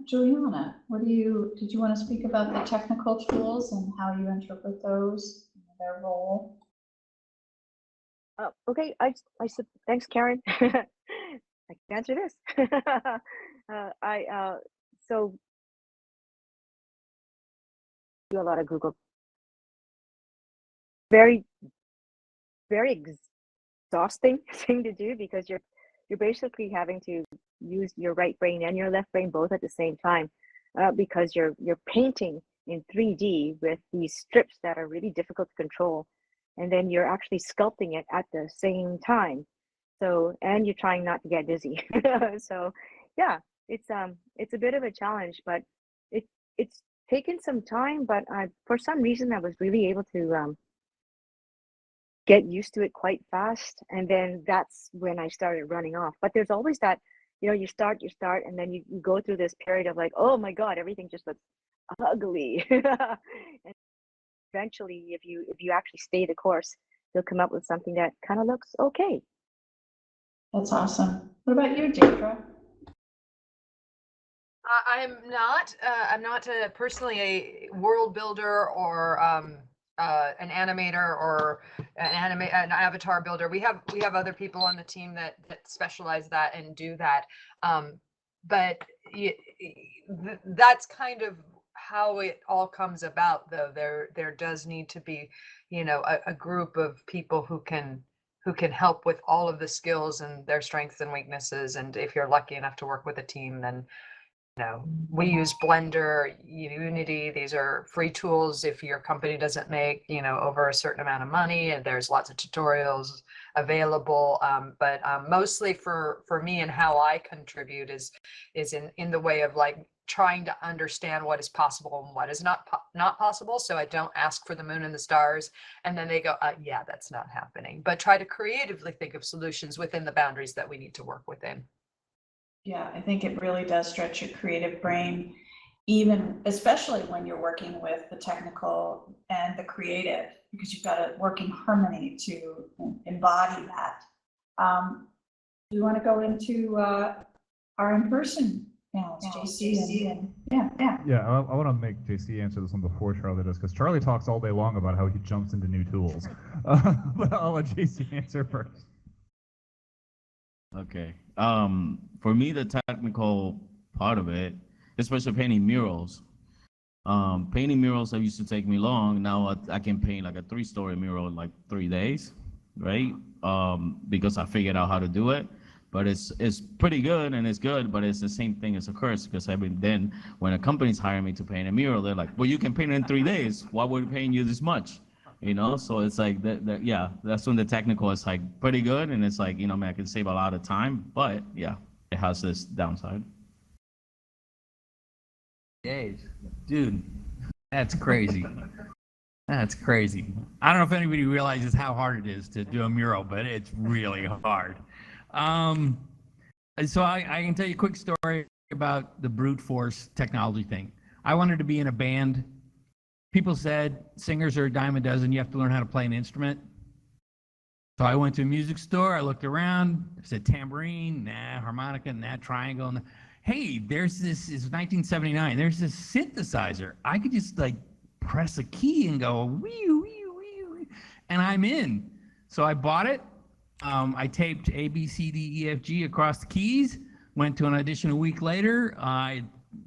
Juliana, did you want to speak about the technical tools and how you interpret those, their role? Okay, thanks, Karen. I can answer this. So do a lot of Google. Very, very exhausting thing to do, because you're basically having to use your right brain and your left brain both at the same time, because you're painting in 3D with these strips that are really difficult to control, and then you're actually sculpting it at the same time. So, and you're trying not to get dizzy. So yeah, it's a bit of a challenge, but it's taken some time, but for some reason I was really able to get used to it quite fast, and then that's when I started running off. But there's always that, you start, and then you go through this period of like, oh my God, everything just looks ugly. And eventually, if you actually stay the course, you'll come up with something that kind of looks okay. That's awesome. What about you, Deidre? I'm not personally a world builder or an animator or an avatar builder. We have other people on the team that specialize that and do that. But that's kind of how it all comes about, though. There does need to be, a group of people who can help with all of the skills and their strengths and weaknesses. And if you're lucky enough to work with a team, then we use Blender, Unity. These are free tools if your company doesn't make, over a certain amount of money, and there's lots of tutorials available. But mostly for me and how I contribute is in the way of like trying to understand what is possible and what is not possible. So I don't ask for the moon and the stars, and then they go, yeah, that's not happening. But try to creatively think of solutions within the boundaries that we need to work within. Yeah, I think it really does stretch your creative brain, even especially when you're working with the technical and the creative, because you've got to work in harmony to embody that. Do you want to go into our in-person panels, JC? And Yeah, I want to make JC answer this one before Charlie does, because Charlie talks all day long about how he jumps into new tools. But I'll let JC answer first. Okay. For me, the technical part of it, especially painting murals. Painting murals that used to take me long, now I can paint like a 3-story mural in like 3 days, right? Because I figured out how to do it. But it's pretty good, and it's good, but it's the same thing as a curse, because then when a company's hiring me to paint a mural, they're like, well, you can paint it in 3 days. Why would we paying you this much? You know, so it's like yeah, that's when the technical is like pretty good, and it's like, you know, man, I can save a lot of time, but yeah, it has this downside. Days, dude, that's crazy. That's crazy. I don't know if anybody realizes how hard it is to do a mural, but it's really hard. So I can tell you a quick story about the brute force technology thing. I wanted to be in a band. People said singers are a dime a dozen. You have to learn how to play an instrument. So I went to a music store. I looked around. I said tambourine, nah. Harmonica, nah. Triangle, nah. Hey, there's this. It's 1979. There's this synthesizer. I could just like press a key and go wee wee wee wee, and I'm in. So I bought it. I taped A, B, C, D, E, F, G across the keys. Went to an audition a week later.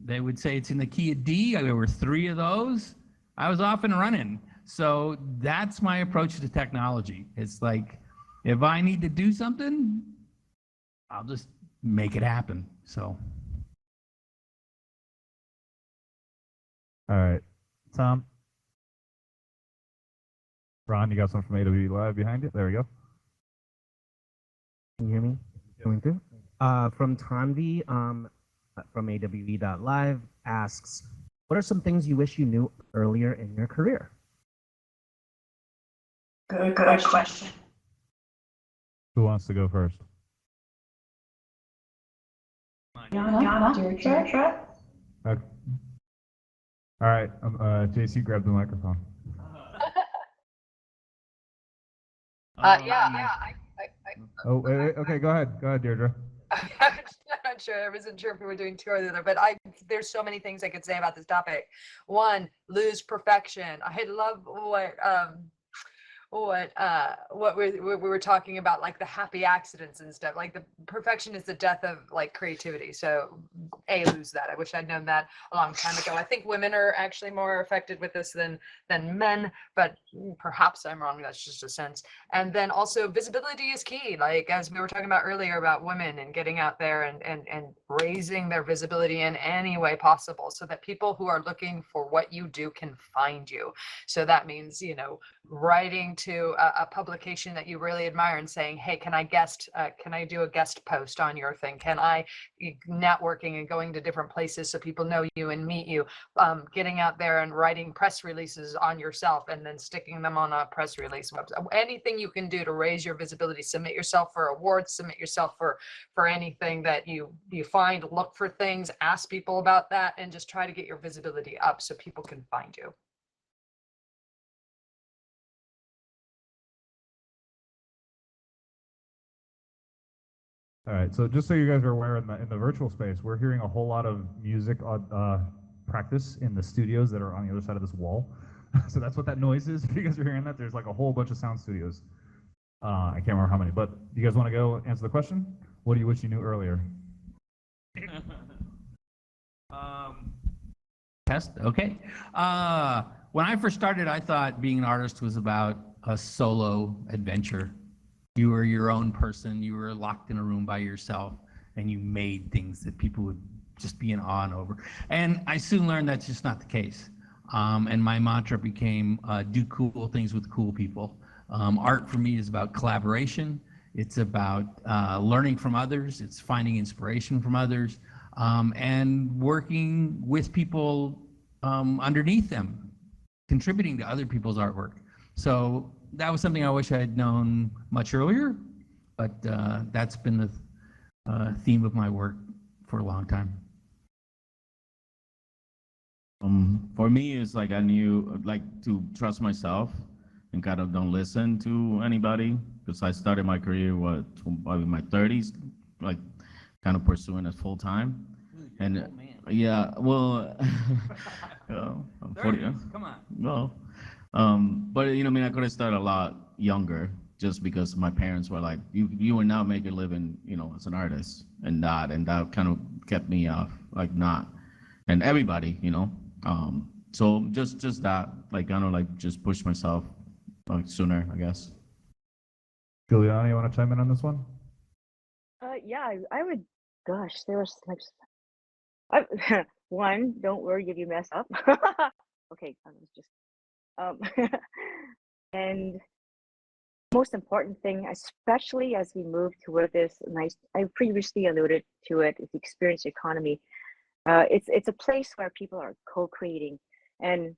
They would say it's in the key of D. There were 3 of those. I was off and running. So that's my approach to technology. It's like, if I need to do something, I'll just make it happen. So. All right, Tom. Ron, you got something from AW Live behind it? There we go. Can you hear me? Going through? From Tanvi, from AWE.live asks, what are some things you wish you knew earlier in your career? Good question. Who wants to go first? Yana, Deirdre. Okay. All right, JC, grab the microphone. Oh, wait, okay, go ahead, Deirdre. I'm not sure. I wasn't sure if we were doing 2 or the other, but there's so many things I could say about this topic. 1, lose perfection. I love what we were talking about, like the happy accidents and stuff. Like the perfection is the death of like creativity. So lose that. I wish I'd known that a long time ago. I think women are actually more affected with this than men, but perhaps I'm wrong. That's just a sense. And then also visibility is key. Like as we were talking about earlier about women and getting out there and raising their visibility in any way possible, so that people who are looking for what you do can find you. So that means, you know, writing to a publication that you really admire and saying, hey, can I do a guest post on your thing? Can I networking and going to different places so people know you and meet you, getting out there and writing press releases on yourself and then sticking them on a press release website. Anything you can do to raise your visibility, submit yourself for awards, submit yourself for anything that you find, look for things, ask people about that, and just try to get your visibility up so people can find you. All right, so just so you guys are aware, in the virtual space, we're hearing a whole lot of music practice in the studios that are on the other side of this wall. So that's what that noise is. If you guys are hearing that, there's like a whole bunch of sound studios. I can't remember how many, but do you guys want to go answer the question? What do you wish you knew earlier? Test, okay. When I first started, I thought being an artist was about a solo adventure. You were your own person. You were locked in a room by yourself, and you made things that people would just be in awe over. And I soon learned that's just not the case. And my mantra became do cool things with cool people. Art for me is about collaboration. It's about learning from others. It's finding inspiration from others. and working with people underneath them, contributing to other people's artwork. So that was something I wish I had known much earlier, but that's been the theme of my work for a long time. For me, it's like I knew like to trust myself and kind of don't listen to anybody, because I started my career probably in my 30s, like kind of pursuing it full time. And yeah, well, I'm 40. Come on. No, but you know, I mean, I could have started a lot younger, just because my parents were like, you will not make a living, as an artist, and that kind of kept me off, like not, and everybody, so just that, like kind of like just push myself like sooner, I guess. Juliana, you want to chime in on this one? Yeah, I would. Gosh, there was like, one, don't worry if you mess up. Okay, I was just, and most important thing, especially as we move toward this nice, I previously alluded to it, is the experience economy. It's a place where people are co-creating, and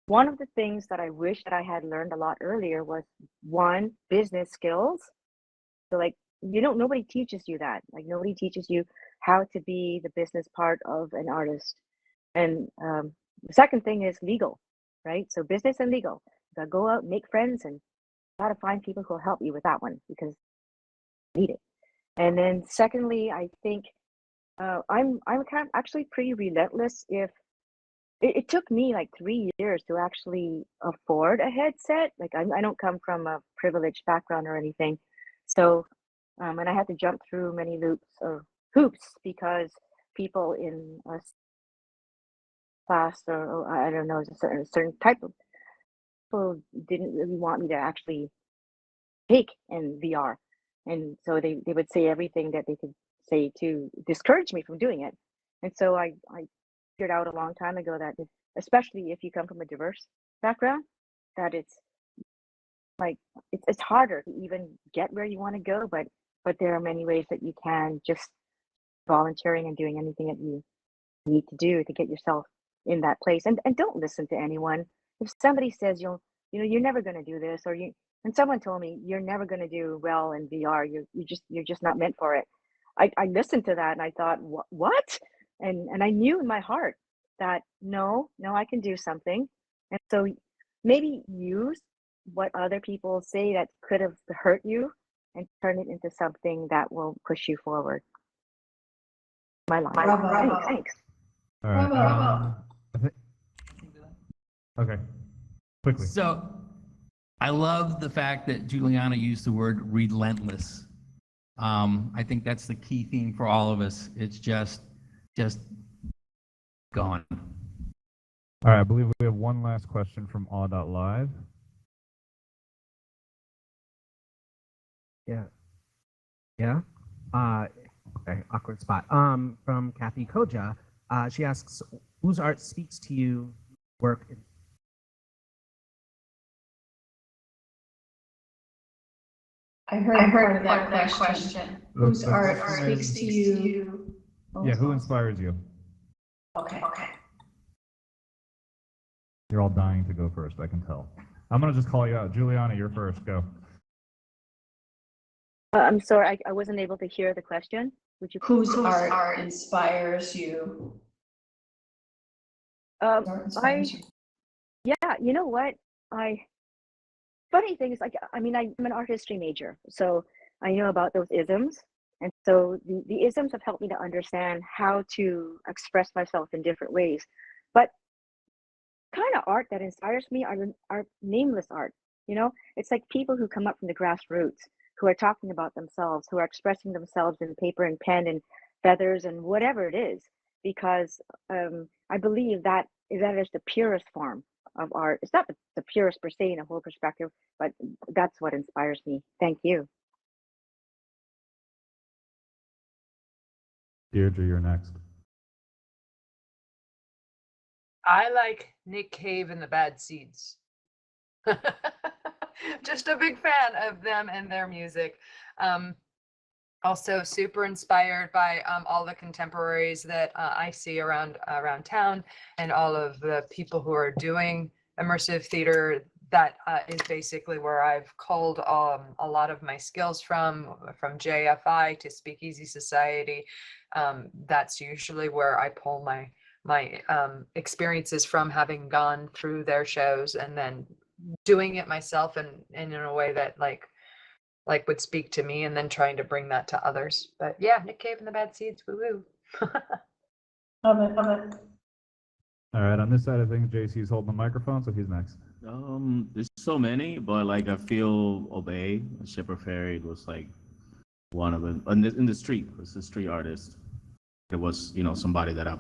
one of the things that I wish that I had learned a lot earlier was, one, business skills. So like, nobody teaches you that. Like, nobody teaches you how to be the business part of an artist. And the second thing is legal, right? So business and legal. You gotta go out, make friends, and gotta find people who will help you with that one, because you need it. And then secondly, I think I'm kind of actually pretty relentless. If it took me like 3 years to actually afford a headset. Like, I don't come from a privileged background or anything. So, and I had to jump through many loops or hoops because people in a class, or I don't know, a certain type of people didn't really want me to actually take in VR. And so they would say everything that they could say to discourage me from doing it. And so I figured out a long time ago that especially if you come from a diverse background, that it's like it's harder to even get where you want to go, but there are many ways that you can, just volunteering and doing anything that you need to do to get yourself in that place. And don't listen to anyone. If somebody says you're never going to do this, or and someone told me you're never going to do well in VR, you're just not meant for it. I listened to that and I thought, what? And I knew in my heart that no, I can do something. And so maybe use what other people say that could have hurt you and turn it into something that will push you forward. My life. Thanks. All right. Okay. Quickly. So I love the fact that Juliana used the word relentless. I think that's the key theme for all of us. It's just going. All right, I believe we have one last question from awe.live. Yeah. Okay, awkward spot. From Kathy Koja. She asks, whose art speaks to you, work? I heard part of that question. Whose art speaks to you? Yeah, who inspires you? Okay. You're all dying to go first, I can tell. I'm going to just call you out. Juliana, you're first. Go. I'm sorry, I wasn't able to hear the question. Would you? Whose art inspires you? Yeah, you know what? Funny thing is, like, I mean, I'm an art history major, so I know about those isms. And so the isms have helped me to understand how to express myself in different ways. But kind of art that inspires me are nameless art. It's like people who come up from the grassroots, who are talking about themselves, who are expressing themselves in paper and pen and feathers and whatever it is, because I believe that is the purest form of art. It's not the purest per se in a whole perspective, but that's what inspires me. Thank you. Deirdre, you're next. I like Nick Cave and the Bad Seeds. Just a big fan of them and their music. Also super inspired by all the contemporaries that I see around town, and all of the people who are doing immersive theater. That is basically where I've culled a lot of my skills from JFI to Speakeasy Society. That's usually where I pull my experiences from, having gone through their shows and then doing it myself, and in a way that like would speak to me, and then trying to bring that to others. But yeah, Nick Cave and the Bad Seeds, woo woo. Love it, love it. All right, on this side of things, JC's holding the microphone, so he's next. There's so many, but like I feel Obey, Shipper Ferry was like one of them. In the street, it's a street artist. It was, somebody that I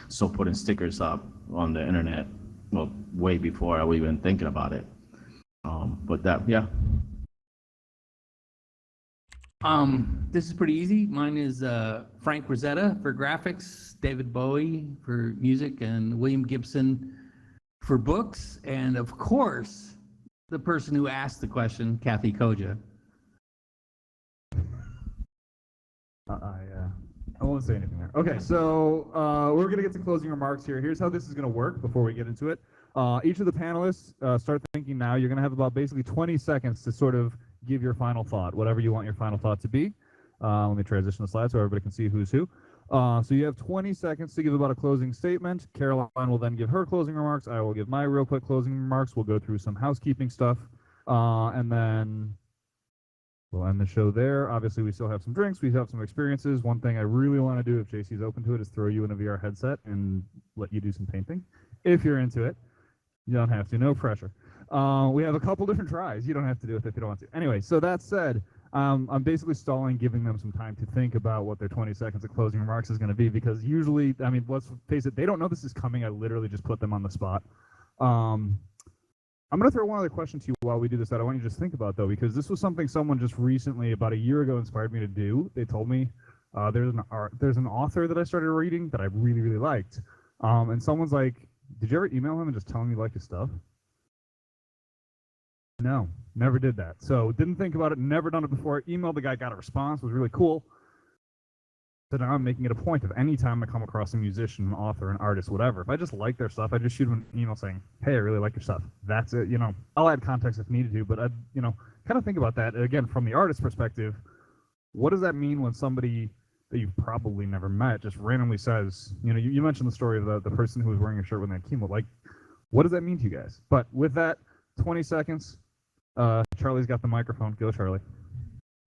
saw putting stickers up on the internet, well, way before I was even thinking about it. But that, yeah. This is pretty easy. Mine is Frank Rosetta for graphics, David Bowie for music, and William Gibson for books, and of course, the person who asked the question, Kathy Koja. I won't say anything there. Okay, so we're going to get to closing remarks here. Here's how this is going to work before we get into it. Each of the panelists, start thinking now. You're going to have about basically 20 seconds to sort of give your final thought, whatever you want your final thought to be. Let me transition the slide so everybody can see who's who. So you have 20 seconds to give about a closing statement. Caroline will then give her closing remarks. I will give my real quick closing remarks. We'll go through some housekeeping stuff, and then we'll end the show there. Obviously, we still have some drinks. We have some experiences. One thing I really want to do, if JC's open to it, is throw you in a VR headset and let you do some painting. If you're into it, you don't have to. No pressure. We have a couple different tries. You don't have to do it if you don't want to. Anyway, so that said, I'm basically stalling, giving them some time to think about what their 20 seconds of closing remarks is going to be, because usually, I mean, let's face it, they don't know this is coming. I literally just put them on the spot. I'm going to throw one other question to you while we do this that I want you to just think about, though, because this was something someone just recently, about a year ago, inspired me to do. They told me there's an author that I started reading that I really, really liked. And someone's like, did you ever email him and just tell him you like his stuff? No, never did that. So didn't think about it, never done it before. Emailed the guy, got a response, was really cool. So now I'm making it a point of any time I come across a musician, an author, an artist, whatever, if I just like their stuff, I just shoot them an email saying, hey, I really like your stuff. That's it. I'll add context if needed to, but I, kind of think about that again from the artist perspective. What does that mean when somebody that you've probably never met just randomly says, you mentioned the story of the person who was wearing a shirt when they had chemo. Like, what does that mean to you guys? But with that, 20 seconds. Charlie's got the microphone. Go, Charlie.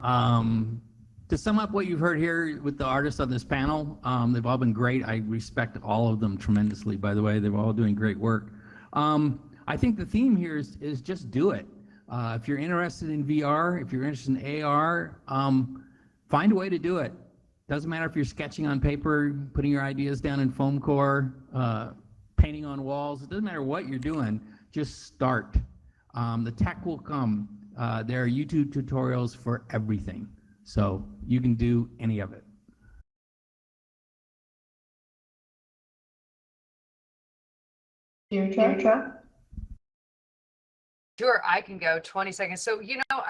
To sum up what you've heard here with the artists on this panel, they've all been great. I respect all of them tremendously, by the way. They're all doing great work. I think the theme here is just do it. If you're interested in VR, if you're interested in AR, find a way to do it. Doesn't matter if you're sketching on paper, putting your ideas down in foam core, painting on walls. It doesn't matter what you're doing. Just start. The tech will come. There are YouTube tutorials for everything. So you can do any of it. Deirdre? Sure, I can go 20 seconds. So,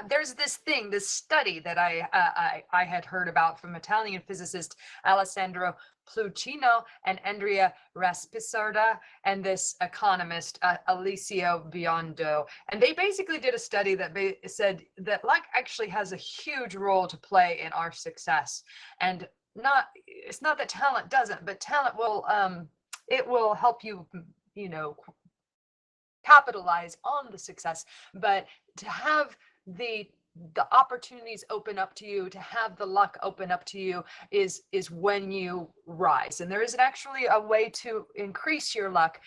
there's this study that I had heard about from Italian physicist Alessandro Pluchino and Andrea Raspisarda and this economist Alessio Biondo. And they basically did a study that said that luck actually has a huge role to play in our success. And it's not that talent doesn't, but talent will it will help you, capitalize on the success, but to have the opportunities open up to you, to have the luck open up to you is when you rise. And there is actually a way to increase your luck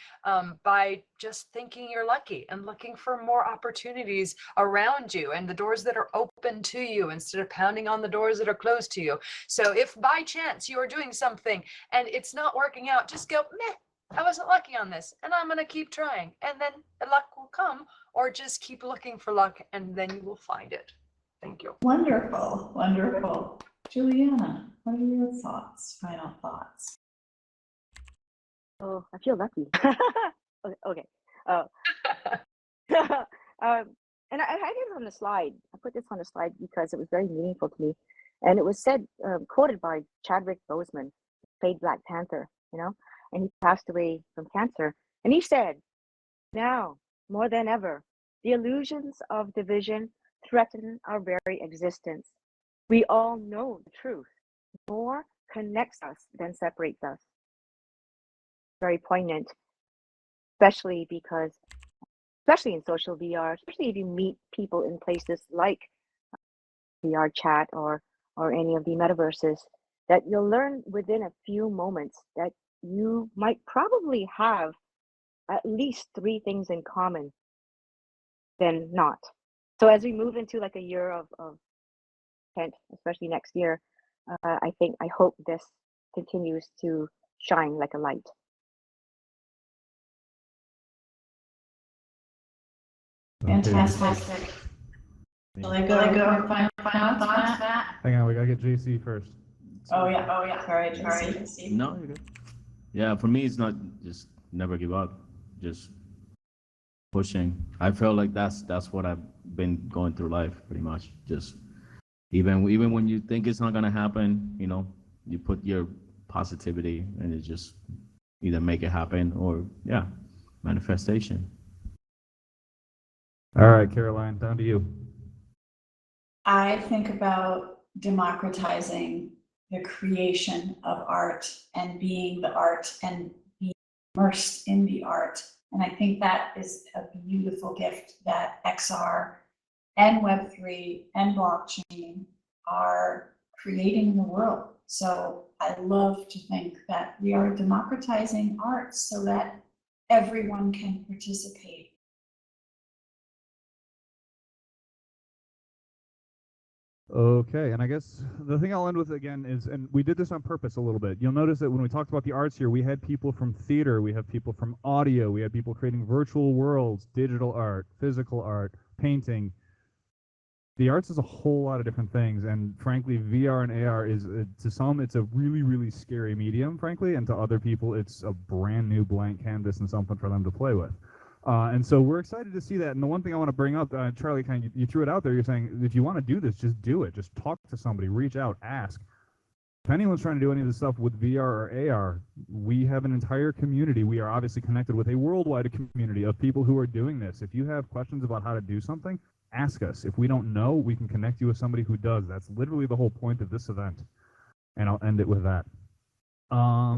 by just thinking you're lucky and looking for more opportunities around you and the doors that are open to you instead of pounding on the doors that are closed to you. So if by chance you are doing something and it's not working out, just go, meh, I wasn't lucky on this, and I'm going to keep trying, and then the luck will come, or just keep looking for luck, and then you will find it. Thank you. Wonderful, wonderful. Juliana, what are your thoughts, final thoughts? Oh, I feel lucky. Okay. And I had it on the slide. I put this on the slide because it was very meaningful to me. And it was said, quoted by Chadwick Boseman, who played Black Panther, you know, and he passed away from cancer. And he said, now, more than ever, the illusions of division threaten our very existence. We all know the truth. More connects us than separates us. Very poignant, especially because, especially in social VR, especially if you meet people in places like VR chat or any of the metaverses, that you'll learn within a few moments that you might probably have at least 3 things in common than not. So as we move into like a year of intent, especially next year, I hope this continues to shine like a light. Fantastic. Shall I go for final thoughts, Matt? Hang on, we gotta get JC first. Oh yeah. Sorry, JC. No, you're good. Yeah, for me, it's not just never give up, just pushing. I feel like that's what I've been going through life pretty much. Just even when you think it's not gonna happen, you know, you put your positivity and it just either make it happen or manifestation. All right, Caroline, down to you. I think about democratizing the creation of art and being the art and being immersed in the art. And I think that is a beautiful gift that XR and Web3 and blockchain are creating in the world. So I love to think that we are democratizing art so that everyone can participate. Okay, and I guess the thing I'll end with again is, and we did this on purpose a little bit. You'll notice that when we talked about the arts here, we had people from theater, we have people from audio, we had people creating virtual worlds, digital art, physical art, painting. The arts is a whole lot of different things, and frankly, VR and AR is, to some, it's a really, really scary medium, frankly, and to other people, it's a brand new blank canvas and something for them to play with. And so we're excited to see that. And the one thing I want to bring up, Charlie, kind of, you threw it out there. You're saying if you want to do this, just do it. Just talk to somebody, reach out, ask. If anyone's trying to do any of this stuff with VR or AR, we have an entire community. We are obviously connected with a worldwide community of people who are doing this. If you have questions about how to do something, ask us. If we don't know, we can connect you with somebody who does. That's literally the whole point of this event. And I'll end it with that.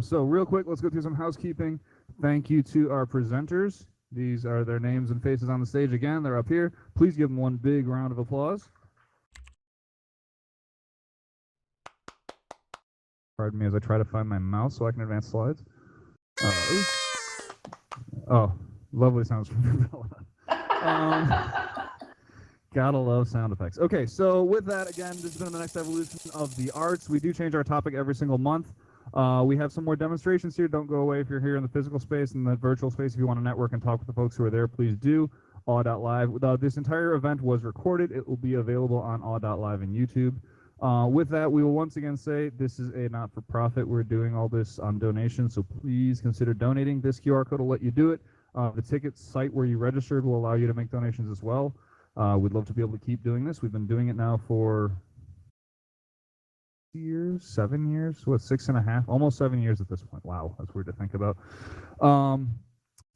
So real quick, let's go through some housekeeping. Thank you to our presenters. These are their names and faces on the stage again. They're up here. Please give them one big round of applause. Pardon me as I try to find my mouse so I can advance slides. Oh, lovely sounds from Bella. Gotta love sound effects. Okay, so with that, again, this has been the next evolution of the arts. We do change our topic every single month. We have some more demonstrations here. Don't go away if you're here in the physical space and the virtual space. If you want to network and talk with the folks who are there, please do. Awe.live. This entire event was recorded. It will be available on Awe.live and YouTube. With that, we will once again say this is a not-for-profit. We're doing all this on donation, so please consider donating. This QR code will let you do it. The ticket site where you registered will allow you to make donations as well. We'd love to be able to keep doing this. We've been doing it now for 7 years, what, 6.5, almost 7 years at this point. Wow, that's weird to think about.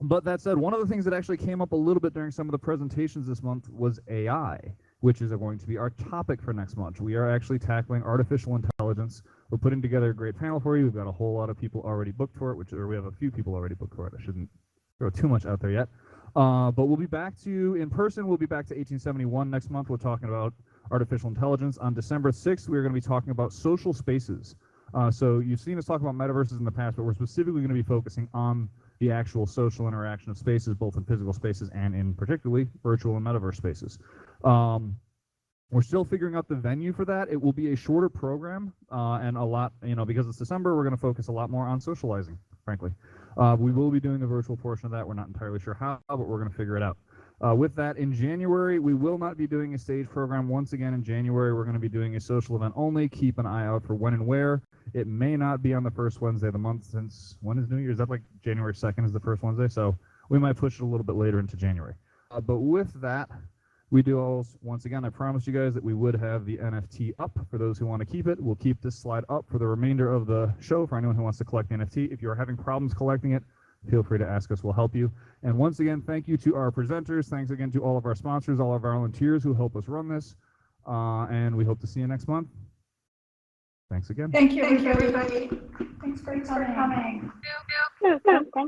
But that said, one of the things that actually came up a little bit during some of the presentations this month was AI, which is going to be our topic for next month. We are actually tackling artificial intelligence. We're putting together a great panel for you. We've got a whole lot of people already booked for it, or we have a few people already booked for it. I shouldn't throw too much out there yet. But we'll be back to, in person, we'll be back to 1871 next month. We're talking about artificial intelligence. On December 6th, we're going to be talking about social spaces. So you've seen us talk about metaverses in the past, but we're specifically going to be focusing on the actual social interaction of spaces, both in physical spaces and in particularly virtual and metaverse spaces. We're still figuring out the venue for that. It will be a shorter program and a lot, because it's December, we're going to focus a lot more on socializing, frankly. We will be doing a virtual portion of that. We're not entirely sure how, but we're going to figure it out. With that, in January, we will not be doing a stage program. Once again, in January, we're going to be doing a social event only. Keep an eye out for when and where. It may not be on the first Wednesday of the month, since when is New Year's? Is that like January 2nd is the first Wednesday? So we might push it a little bit later into January. But with that, We do also, once again, I promised you guys that we would have the NFT up for those who want to keep it. We'll keep this slide up for the remainder of the show for anyone who wants to collect the NFT. If you are having problems collecting it, feel free to ask us. We'll help you. And once again, thank you to our presenters. Thanks again to all of our sponsors, all of our volunteers who help us run this. And we hope to see you next month. Thanks again. Thank you, everybody. Thanks for coming.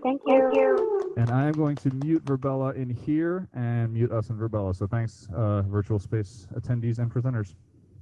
Thank you. And I am going to mute Verbella in here and mute us in Verbella. So thanks, virtual space attendees and presenters.